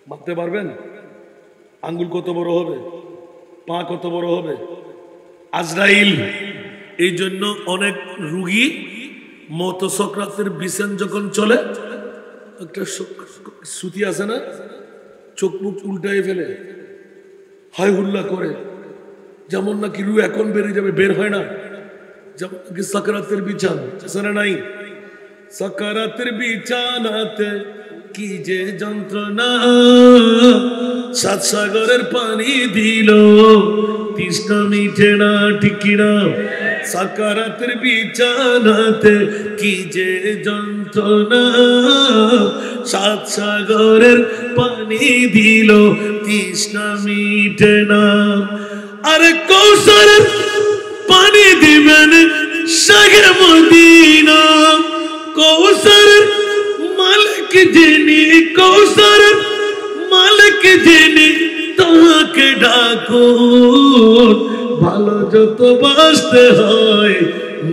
মাপতে পারবেন? আঙ্গুল কত বড় হবে, পা কত বড় হবে? আজরাইল এই জন্য অনেক রুগী মত সক্রাতের বিছান যখন চলে একটা সুতি আছে না, চোখ মুখ উল্টাই ফেলে, হাই হুল্লা করে, যেমন নাকি রু এখন বেরিয়ে যাবে, বের হয় না, যেমন নাকি সাকারাতের বিছান আছে না নাই? সাকারাতের বিছানাতে কি যে যন্ত্রণা, সাত সাগরের পানি দিল তৃষ্ণা মিটে না, ঠিক কিনা? সাকারাতের বিছানাতে কি যে যন্ত্রণা, সাত সাগরের পানি দিল তৃষ্ণা মিটে না। আরে কৌশলের পানি দিবেন শাহে মদিনা, কৌশলের মালিক যিনি, কৌশলের মালিক যিনি, তাকে ডাকুন। ভালো যত বাসতে হয়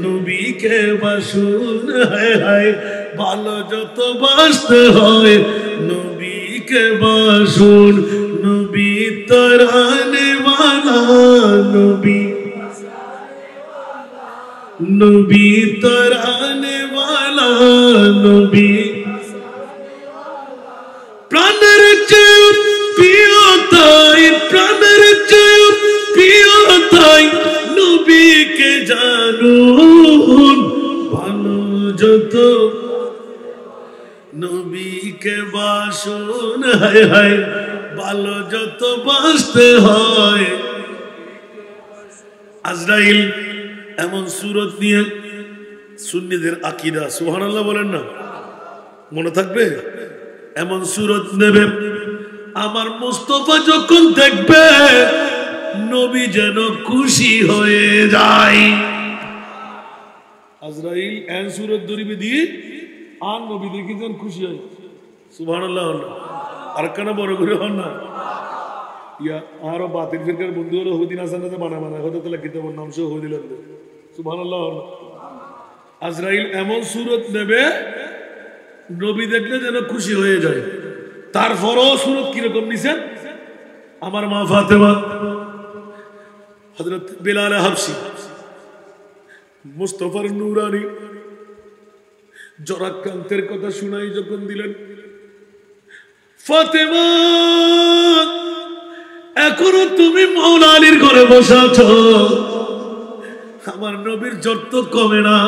নবীকে বাসুন, হায় হায়, ভালো যত বাসতে হয় নবীকে বাসুন। নবী তরানে ওয়ালা, নবী নবী তরানে ওয়ালা, নবী প্রাণের চেয়ে প্রিয় তাই, প্রাণের চেয়ে প্রিয় তাই নবীকে জানুন। ভালো যত নবীকে বাসুন, হায় হায়, ভালো যত বাসতে হয়। আজরাইল এমন সুরত নিয়ে, সুন্নিদের আকীদা, সুবহানাল্লাহ বলেন না, মনে থাকবে? এমন সুরত নেবে আমার মুস্তাফা যখন দেখবে নবী যেন খুশি হয়ে যায়। আজরাইল এন সুরত ধরিবে দিয়ে আর নবী দেখি যেন খুশি হয়। সুবহানাল্লাহ। আর কেন বড় করে হন না? ইয়া আরো বাতিল ফিরকার বন্ধু হলো হুদিন হাসান বানা বানা হতে তাহলে কিতাবের নাম সহ হয়ে দিলেন। সুবহানাল্লাহ। আজরাইল এমন সুরত নেবে নবী দেখলে যেন খুশি হয়ে যায়। তারপরও সুরত কিরকম নিছেন? আমার মা ফাতেমা, হযরত বেলাল হাবশী, মুস্তাফার নূরানী জরাক্রান্তের কথা শুনাই যখন দিলেন, ফাতেমা এখনো তুমি মাওলা আলীর ঘরে বসে আছো, আমার নবীর জ্বর তো কমে না।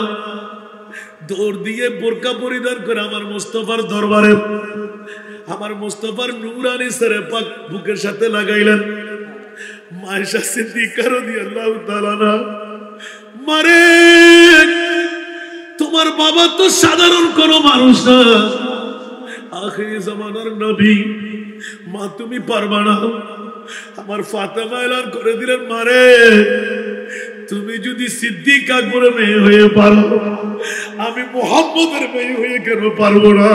দৌড় দিয়ে বোরকা পরিধান করে আমার মুস্তাফার দরবারে আমার মুস্তাফার নূরানী সরে পাক বুকের সাথে লাগাইলেন। মায়েশা সিদ্দিকা রাদিয়াল্লাহু তাআলা না, মারে তোমার বাবা তো সাধারণ কোন মানুষ না, আখিরি জামানার নবী, মা তুমি পারবা না। আমার ফাতেমা এলান করে দিলেন, মারে তুমি যদি সিদ্দিক আকবরের মেয়ে হয়ে পারো, আমি মুহাম্মদের মেয়ে হয়ে কেন পারবো না?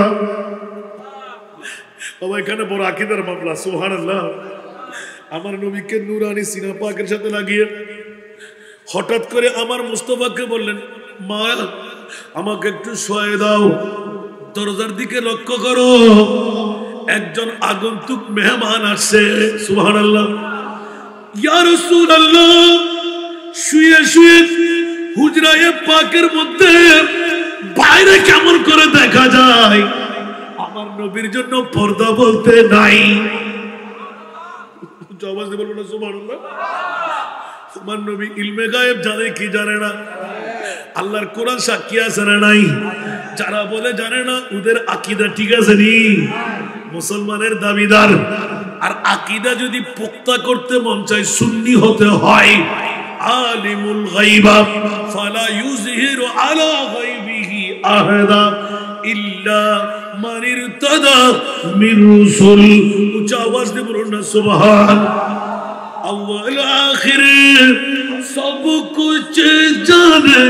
বাবা এখানে বড় আকীদার মামলা। সুবহানাল্লাহ। আমার নবীকে নূরানী সিনা পাকের সাথে লাগিয়ে হঠাৎ করে আমার মুস্তাফাকে বললেন, মা আমাকে একটু শোয়ে দাও, দরজার দিকে লক্ষ্য করো, একজন আগন্তুক মেহমান আসছে। সুবহানাল্লাহ। ইয়া রাসূলুল্লাহ, শুয়ে শুয়ে হুজরায়ে পাকের মধ্যে বাইরে কেমন করে দেখা যায়? আমার নবীর জন্য পর্দা বলতে নাই। জবাব দিয়ে বলবো না সুবহানাল্লাহ। আমার নবী ইলমে গায়েব জানে কি জানে না? আল্লাহর কোরআন সাক্ষী আছে না নাই? যারা বলে জানে না ওদের আকীদা ঠিক আছে নি? মুসলমানের দাবিদার। আর আকীদা যদি পোক্তা করতে মন চায় সুন্নি হতে হয়। আলিমুল গায়বা ফালা ইউযহিরু আলা গায়বিহি আহাদা ইল্লা মান ইরতাদা মির রাসূল। উচ্চ আওয়াজ দিয়ে বলুন না সুবহান। अव्वल आखिर सब कुछ जाने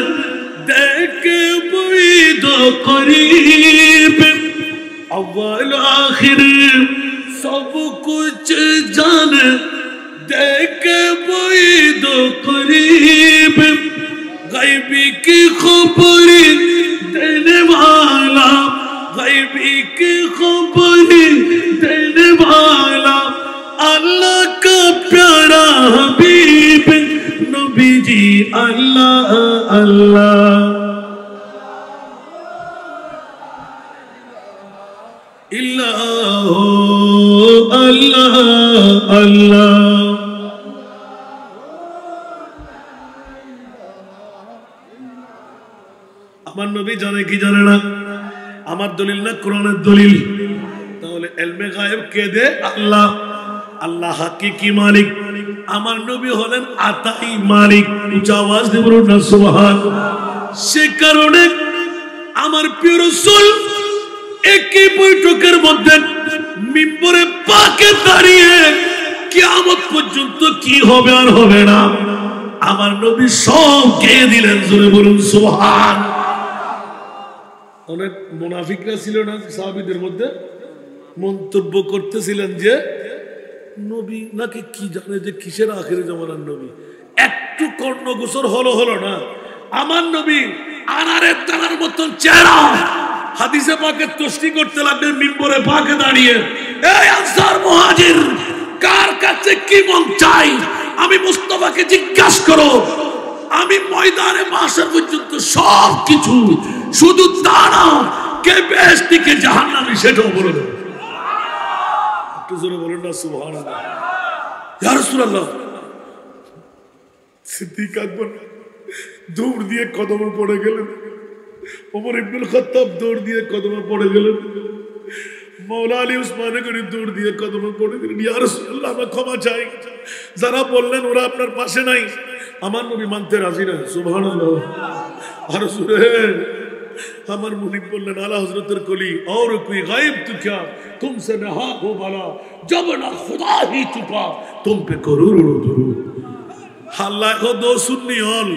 देखे बुईद करीब। अव्वल आखिर सब कुछ जाने देखे बुईद करीब। गायबी की प्यारा हबीब नबी जी अल्लाह अल्लाह इल्लाह अल्लाह अल्लाह আমার নবী জানে কি জানে না আমার দলিল না কোরআনের দলিল তাহলে ইলমে গায়েব কে দে আল্লাহ আল্লাহ হাকিকি মালিক আমার নবী হলেন আতাই মালিক উচ্চ আওয়াজ দিয়ে বলুন না সুবহানাল্লাহ সে কারণে আমার প্রিয় রাসূল একই বৈঠকের মধ্যে মিম্বরে পাকে দাঁড়িয়ে কিয়ামত পর্যন্ত কি হবে আর হবে না আমার নবী সব কে দিলেন জোরে বলুন সুবহানাল্লাহ অনেক মুনাফিকরা ছিল না সাহাবীদের মধ্যে মন্তব্য করতেছিলেন যে নবী নাকি কি জানে যে কিসের আখেরি জামানার নবী একটু কর্ণগোচর হলো না আমার নবী আনারের দানার মতন চেহারা হাদিসে পাকে তসবি করতে লাগলেন মিম্বরে পাকে দাঁড়িয়ে এই আনসার মুহাজির কার কাছে কি মন চাই আমি মুস্তাফাকে জিজ্ঞাসা করো আমি ময়দানে মাসের পর্যন্ত সব কিছু শুধু তা না কে বেহেশত কে জাহান্নামী সেটাও বলে দেব একটু জোরে বলেন না সুবহানাল্লাহ ইয়া রাসূলুল্লাহ সিদ্দিক আকবর দৌড় দিয়ে কদমে পড়ে গেলেন ওমর ইবনুল খাত্তাব দৌড় দিয়ে কদমে পড়ে গেলেন মওলা আলী উসমান গনি দৌড় দিয়ে কদমে পড়ে গেলেন ইয়া রাসূলুল্লাহ আমি ক্ষমা চাই যারা বললেন ওরা আপনার পাশে নাই আমার নবী মানতে রাজি না সুবহানাল্লাহ আর রাসূল আমার মুনিব বললেন আলা হযরতের কলি और कोई गायब तो क्या तुमसे नहा हो भला जब ना खुदा ही चुका तुम पे करोड़ों दुरूद আল্লাহ দো সুন্নি হল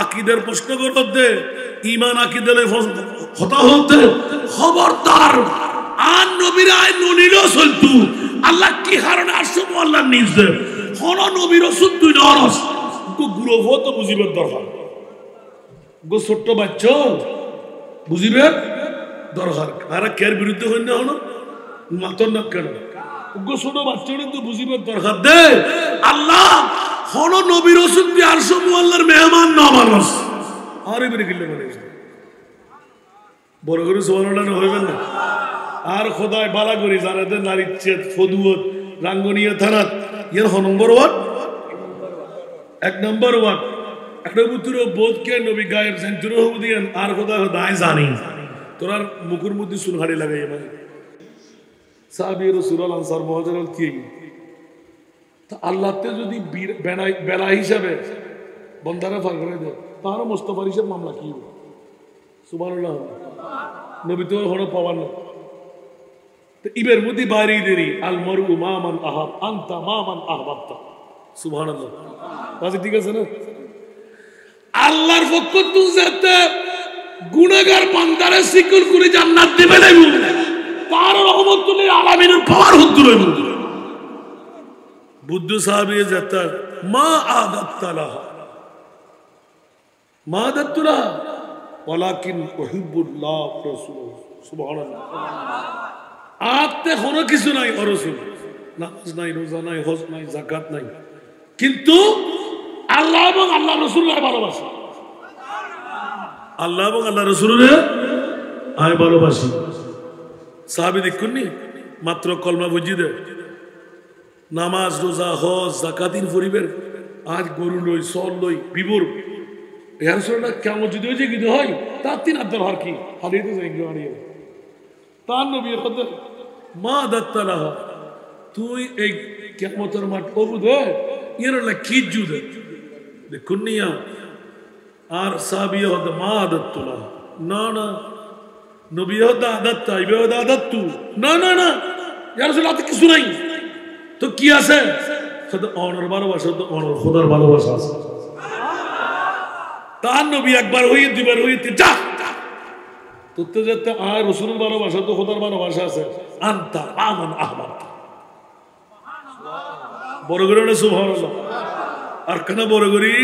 আকীদার প্রশ্ন করতে ঈমান আকীদালে কথা হতে খবরদার আর নবীর আইন ননিল চলতু আল্লাহ কি কারণে আসব আল্লাহ নিজে কোন নবী রাসূল তুই নরস গো গ্রহ তো বুঝিবার দরকার গো ছোট বাচ্চা বুঝিবে দরকার আর কের বিরুদ্ধে হই না হলো মাতন না কেন গো ছোট বাচ্চা তো বুঝিবার দরকার দে আল্লাহ কোন নবী রাসূল তুই আসব আল্লাহর মেহমান না মানুষ আরে বেরে গিলে মানে বড় করে সুবহানাল্লাহ হইবেন না আর খোদায় বালা করি জানাতে নারীর চেত ফদুয়ত রাঙ্গনিয়া থানাত এর নম্বর 1 এক নম্বর 1 একটা পুত্র বোধকে নবী গায়েব সেন্তুর হদিয়েন আর খোদা দায় জানি তোরার মুখের মধ্যে সুলহাড়ি লাগাই মানে সাহাবী রাসূলুল্লাহ আনসার মুহাজির কি তা আল্লাহতে যদি বেলা হিসাবে বন্দারা ফার করে দেয় তাহলে মুস্তাফার হিসাব মামলা কি হবে সুবহানাল্লাহ নবী তো হলো পাওয়ার না তো ইবের মধ্যে বাইরে দেরি আল মারু মামান আহাব আনতা মামান আহবাবতা সুবহানাল্লাহ বাজে ঠিক আছে না আল্লাহর পক্ষ থেকে যেতে গুনাহগার বান্দারে সিকিউর করে জান্নাত দিবে না তার রহমতুল আলামিনের পাওয়ার হতে রইল বুদ্ধ সাহাবী যেতে মা আদাতলাহ মা আদাতলাহ ওয়ালাকিন উহিব্বুল্লাহ রাসূল সুবহানাল্লাহ আতে কোনো কিছু নাই ও রাসূল নামাজ নাই রোজা নাই হজ নাই যাকাত নাই কিন্তু আল্লাহ এবং আল্লাহ রাসূলকে ভালোবাসি আল্লাহ এবং আল্লাহ রাসূলকে আমি ভালোবাসি সাহাবী দেখুননি মাত্র কলমা বুঝি দে নামাজ রোজা হজ যাকাতির পরিবের আজ গরু লই সল লই বিবর ইয়া রাসূলুল্লাহ কেমন যদি হয়ে যায় কি হয় তার তিন আব্দুল হর কি হাদিসে যাই গিয়ে তার নবী কথা মা দাত্তালাহ তুই এই কিয়ামতের মাঠ করবো দে এর না কি জুদে দেখুন নিয়া আর সাহাবী হদ মা দাত্তালাহ না না নবী হদ দাত্তা ইবে হদ দাত্তু না না না ইয়া রাসূলুল্লাহ তো কিছু নাই তো কি আছে শুধু অনর ভালোবাসা তো অনর খোদার ভালোবাসা আছে তার নবী একবার হই দুইবার হই যা তোতে যেতে আর রাসূলের ভালোবাসা তো খোদার ভালোবাসা আছে আনতা আমান আহবাব বড় করে না সুবহানাল্লাহ আর কেন বড় করি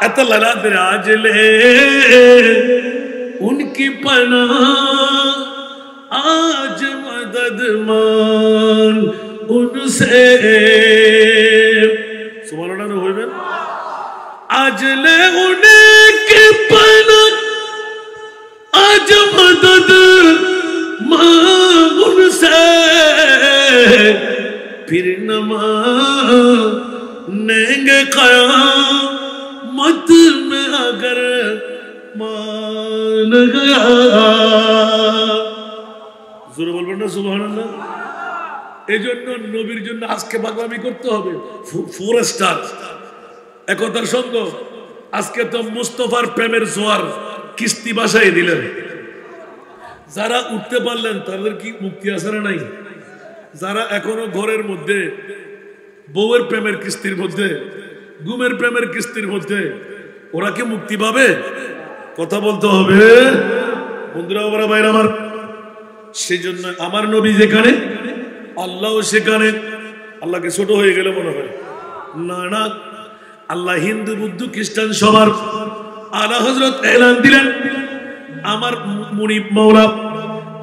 এত লালা দরাজ লে উনকি পনা আজ মদদ মান उनसे সুবহানাল্লাহ হইবেন আজলে অনেক পানা আজ মদদ মাঙ্গুন সে फिर न मानेंगे क़यामत में अगर मान गया জোরে বলবেন না সুবহানাল্লাহ এজন্য নবীর জন্য আজকে পাগলামি করতে হবে 4 স্টার একতার সঙ্গ আজকে তো মুস্তাফার প্রেমের জোয়ার কিস্তি বাসায় দিলেন যারা উঠতে পারলেন তাদের কি মুক্তি আছে না নাই যারা এখনো ঘরের মধ্যে বউয়ের প্রেমের কিস্তির মধ্যে ঘুমের প্রেমের কিস্তির মধ্যে ওরা কি মুক্তি পাবে কথা বলতে হবে বন্ধুরা ওরা ভাইরা আমার সেজন্য আমার নবী যেখানে আল্লাহও সেখানে আল্লাহকে ছোট হয়ে গেলে মনে হয় না না আল্লাহ হিন্দু বুদ্ধ খ্রিস্টান সবার আলা হযরত এলান দিলেন আমার মুনিব মাওলা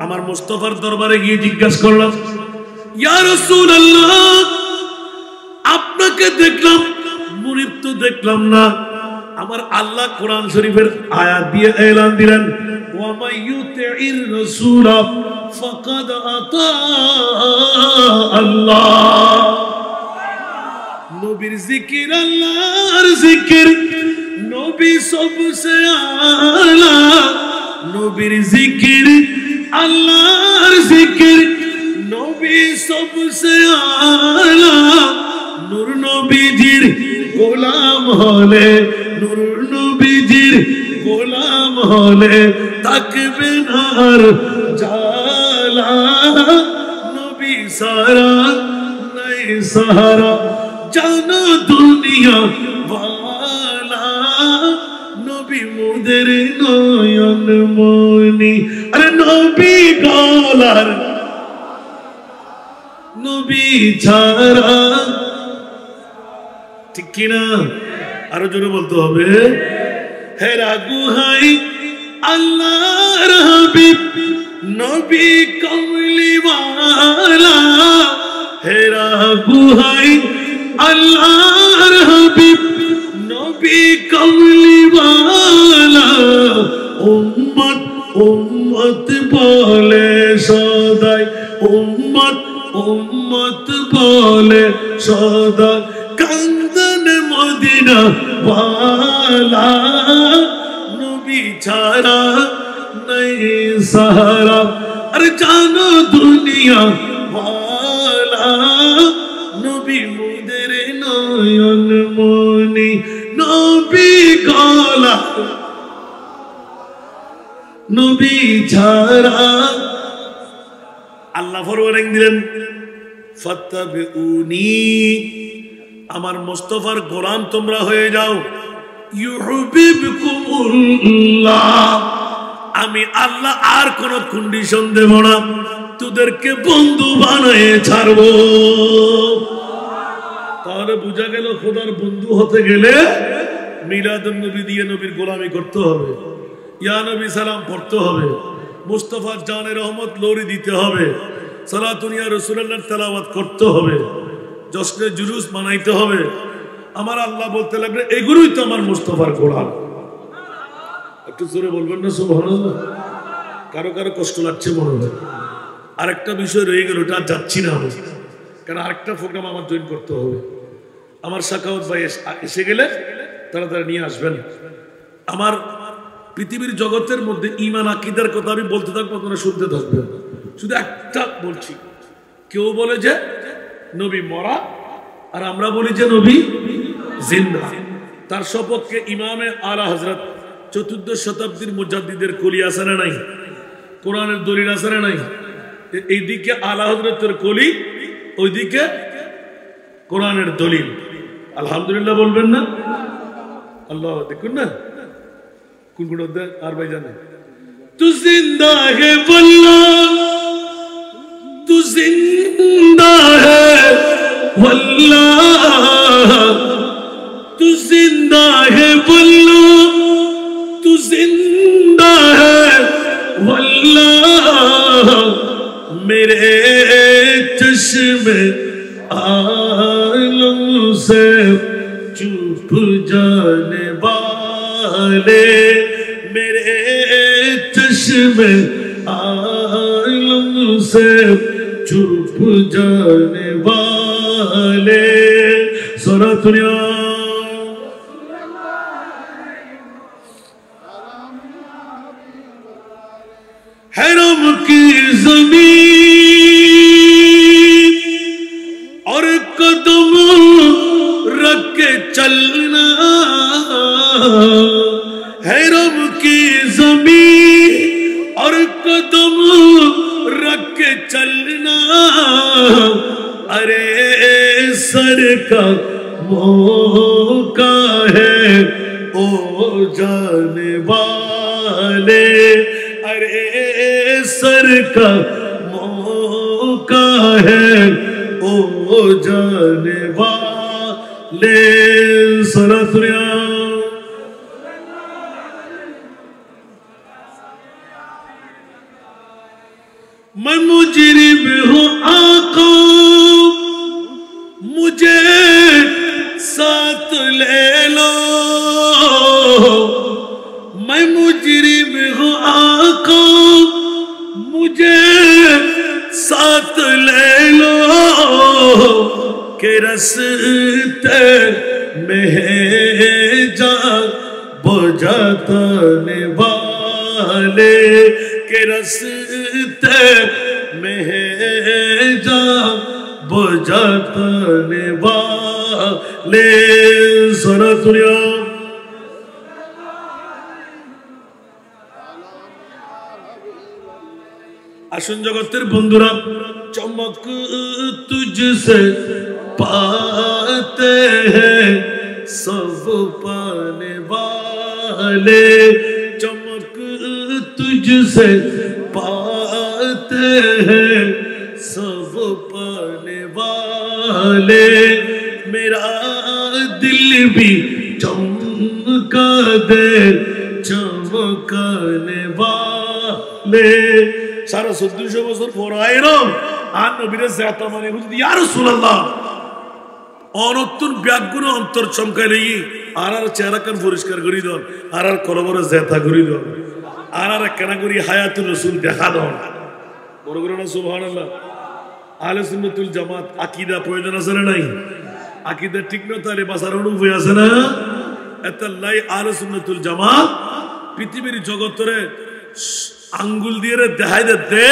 আমার মুস্তাফার দরবারে গিয়ে জিজ্ঞাসা করলাম ইয়া রাসূলুল্লাহ আপনাকে দেখলাম মুনিব তো দেখলাম না আমার আল্লাহ কোরআন শরীফের আয়াত দিয়ে এলান দিলেন ওয়া মাইয়ুতির রাসূল ফাকাদ আতা আল্লাহ নবীর জিকির আল্লাহর জিকির নবী সবসে আলা নবীর জিকির আল্লাহর জিকির নবী সবসে আলা নূর নবীজির গোলাম হলে নূর নবীজির গোলাম হলে তাকবে না আর জালা নবী সারা নাই সাহারা জানো দুনিয়া ওয়ালা নবী মোদের নয়ন মনি আরে নবী গলার নবী ছাড়া ঠিক কিনা আরো জোরে বলতে হবে হেরা গুহাই আল্লাহর হাবিব নবী কমলিওয়ালা হেরা গুহাই আল্লাহর হাবিব নবী কমলিওয়ালা উম্মত উম্মত বলে সদাই উম্মত উম্মত বলে সদা কান্দন মদিনা ওয়ালা নবী ছাড়া নাই সাহারা আরে জানো দুনিয়া ওয়ালা নবী মোদের নয়ন মনি নবী গলা নবী ছাড়া আল্লাহ ফরমান দিলেন ফাত্তাবিউনি আমার মুস্তাফার গোলাম তোমরা হয়ে যাও ইউহিব্বুকুমুল্লাহ আমি আল্লাহ আর কোন কন্ডিশন দেব না তোদেরকে বন্ধু বানিয়ে ছাড়বো তাহলে বুঝা গেল খোদার বন্ধু হতে গেলে মিলাদুন নবী দিয়ে নবীর গোলামি করতে হবে ইয়া নবী সালাম পড়তে হবে মুস্তাফা জানের রহমত লোরি দিতে হবে সালাতুন ইয়া রাসূলুল্লাহ তেলাওয়াত করতে হবে জশ্নে জুলুস মানাইতে হবে আমার আল্লাহ বলতে লাগলে এগুলোই তো আমার মুস্তাফার গোলাম একটু জোরে বলবেন না সুবহানাল্লাহ কারো কারো কষ্ট লাগছে মনে হয় আরেকটা বিষয় রয়ে গেল ওটা যাচ্ছি না আমি কারণ আরেকটা প্রোগ্রাম আমার জয়েন করতে হবে আমার সাখাওয়াত ভাই এসে গেলে তাড়াতাড়ি নিয়ে আসবেন আমার পৃথিবীর জগতের মধ্যে ঈমান আকীদার কথা আমি বলতে থাকবো আপনারা শুনতে থাকবেন শুধু একটা বলছি কেউ বলে যে নবী মরা আর আমরা বলি যে নবী জিন্দা তার সপক্ষে ইমামে আলা হযরত 14 শতাব্দীর মুজাদ্দিদের কলি আছে না নাই কোরআনের দলিল আছে না নাই এইদিকে আলা হযরতের কলি ওইদিকে কোরআনের দলিল আলহামদুলিল্লাহ বলবেন না আল্লাহ দেখুন না কোন কোন আর ভাই জানে তু জিন্দা হে বল্লাহ তু জিন্দা হে वल्लाह तू जिंदा है वल्लाह तू जिंदा है वल्लाह मेरे चश्मे आलम से چپ جانے والے میرے چشم عالم سے چپ جانے والے سورہ دنیا حرم کی زمین اور قدم رکھ کے چلنا حرم کی زمین اور قدم رکھ کے چلنا ارے سر کا موقع ہے او جانے والے ارے سر کا موقع ہے او جانے والے سورۃ میں مجرم ہوں آقا مجھے ساتھ لے لو میں مجرم ہوں آقا مجھے ساتھ لے لو کہ رستے میں جان بجھانے والے کہ رستے میں جان بجھانے والے سورۃ আসুন জগতের বন্ধুরা চমক তুঝসে পাতে हैं सब पाने वाले चमक तुझसे पाते हैं सब पाने वाले मेरा दिल भी चमका दे चमकाने वाले সারা 1400 বছর পর আইরম আর নবীর জাতা মানে হুজুর ইয়া রাসূলুল্লাহ অনতুন ব্যাগুণ অন্তর চমকাইলেই আর চেহারা কান পরিষ্কার করি দন আর কলবরে জাতা করি দন আর কেনা করি হায়াতুর রাসূল দেখা দন বড় করে না সুবহানাল্লাহ আহলে সুন্নাতুল জামাত আকীদা প্রয়োজন আছে না নাই আকীদা ঠিক না তাহলে বাসার উপায় আছে না এতাল্লাই আহলে সুন্নাতুল জামাত পৃথিবীর জগতরে আঙ্গুল দিয়ে দেখাই দে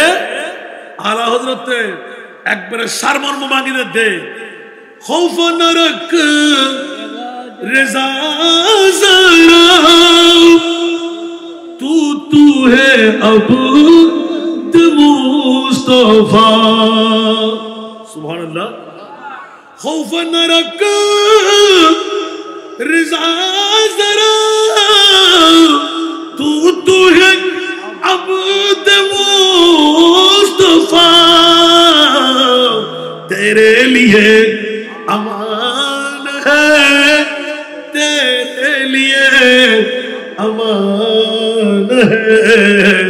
আলা হযরত একবারে সারমর্ম মাগি দে খৌফ না রাখ রেজা জারা তু হে আবদ মুস্তাফা সুবহানাল্লাহ খৌফ না রাখ রেজা জারা তু হে عبد مصطفیٰ تیرے لیے امان ہے تیرے لیے امان ہے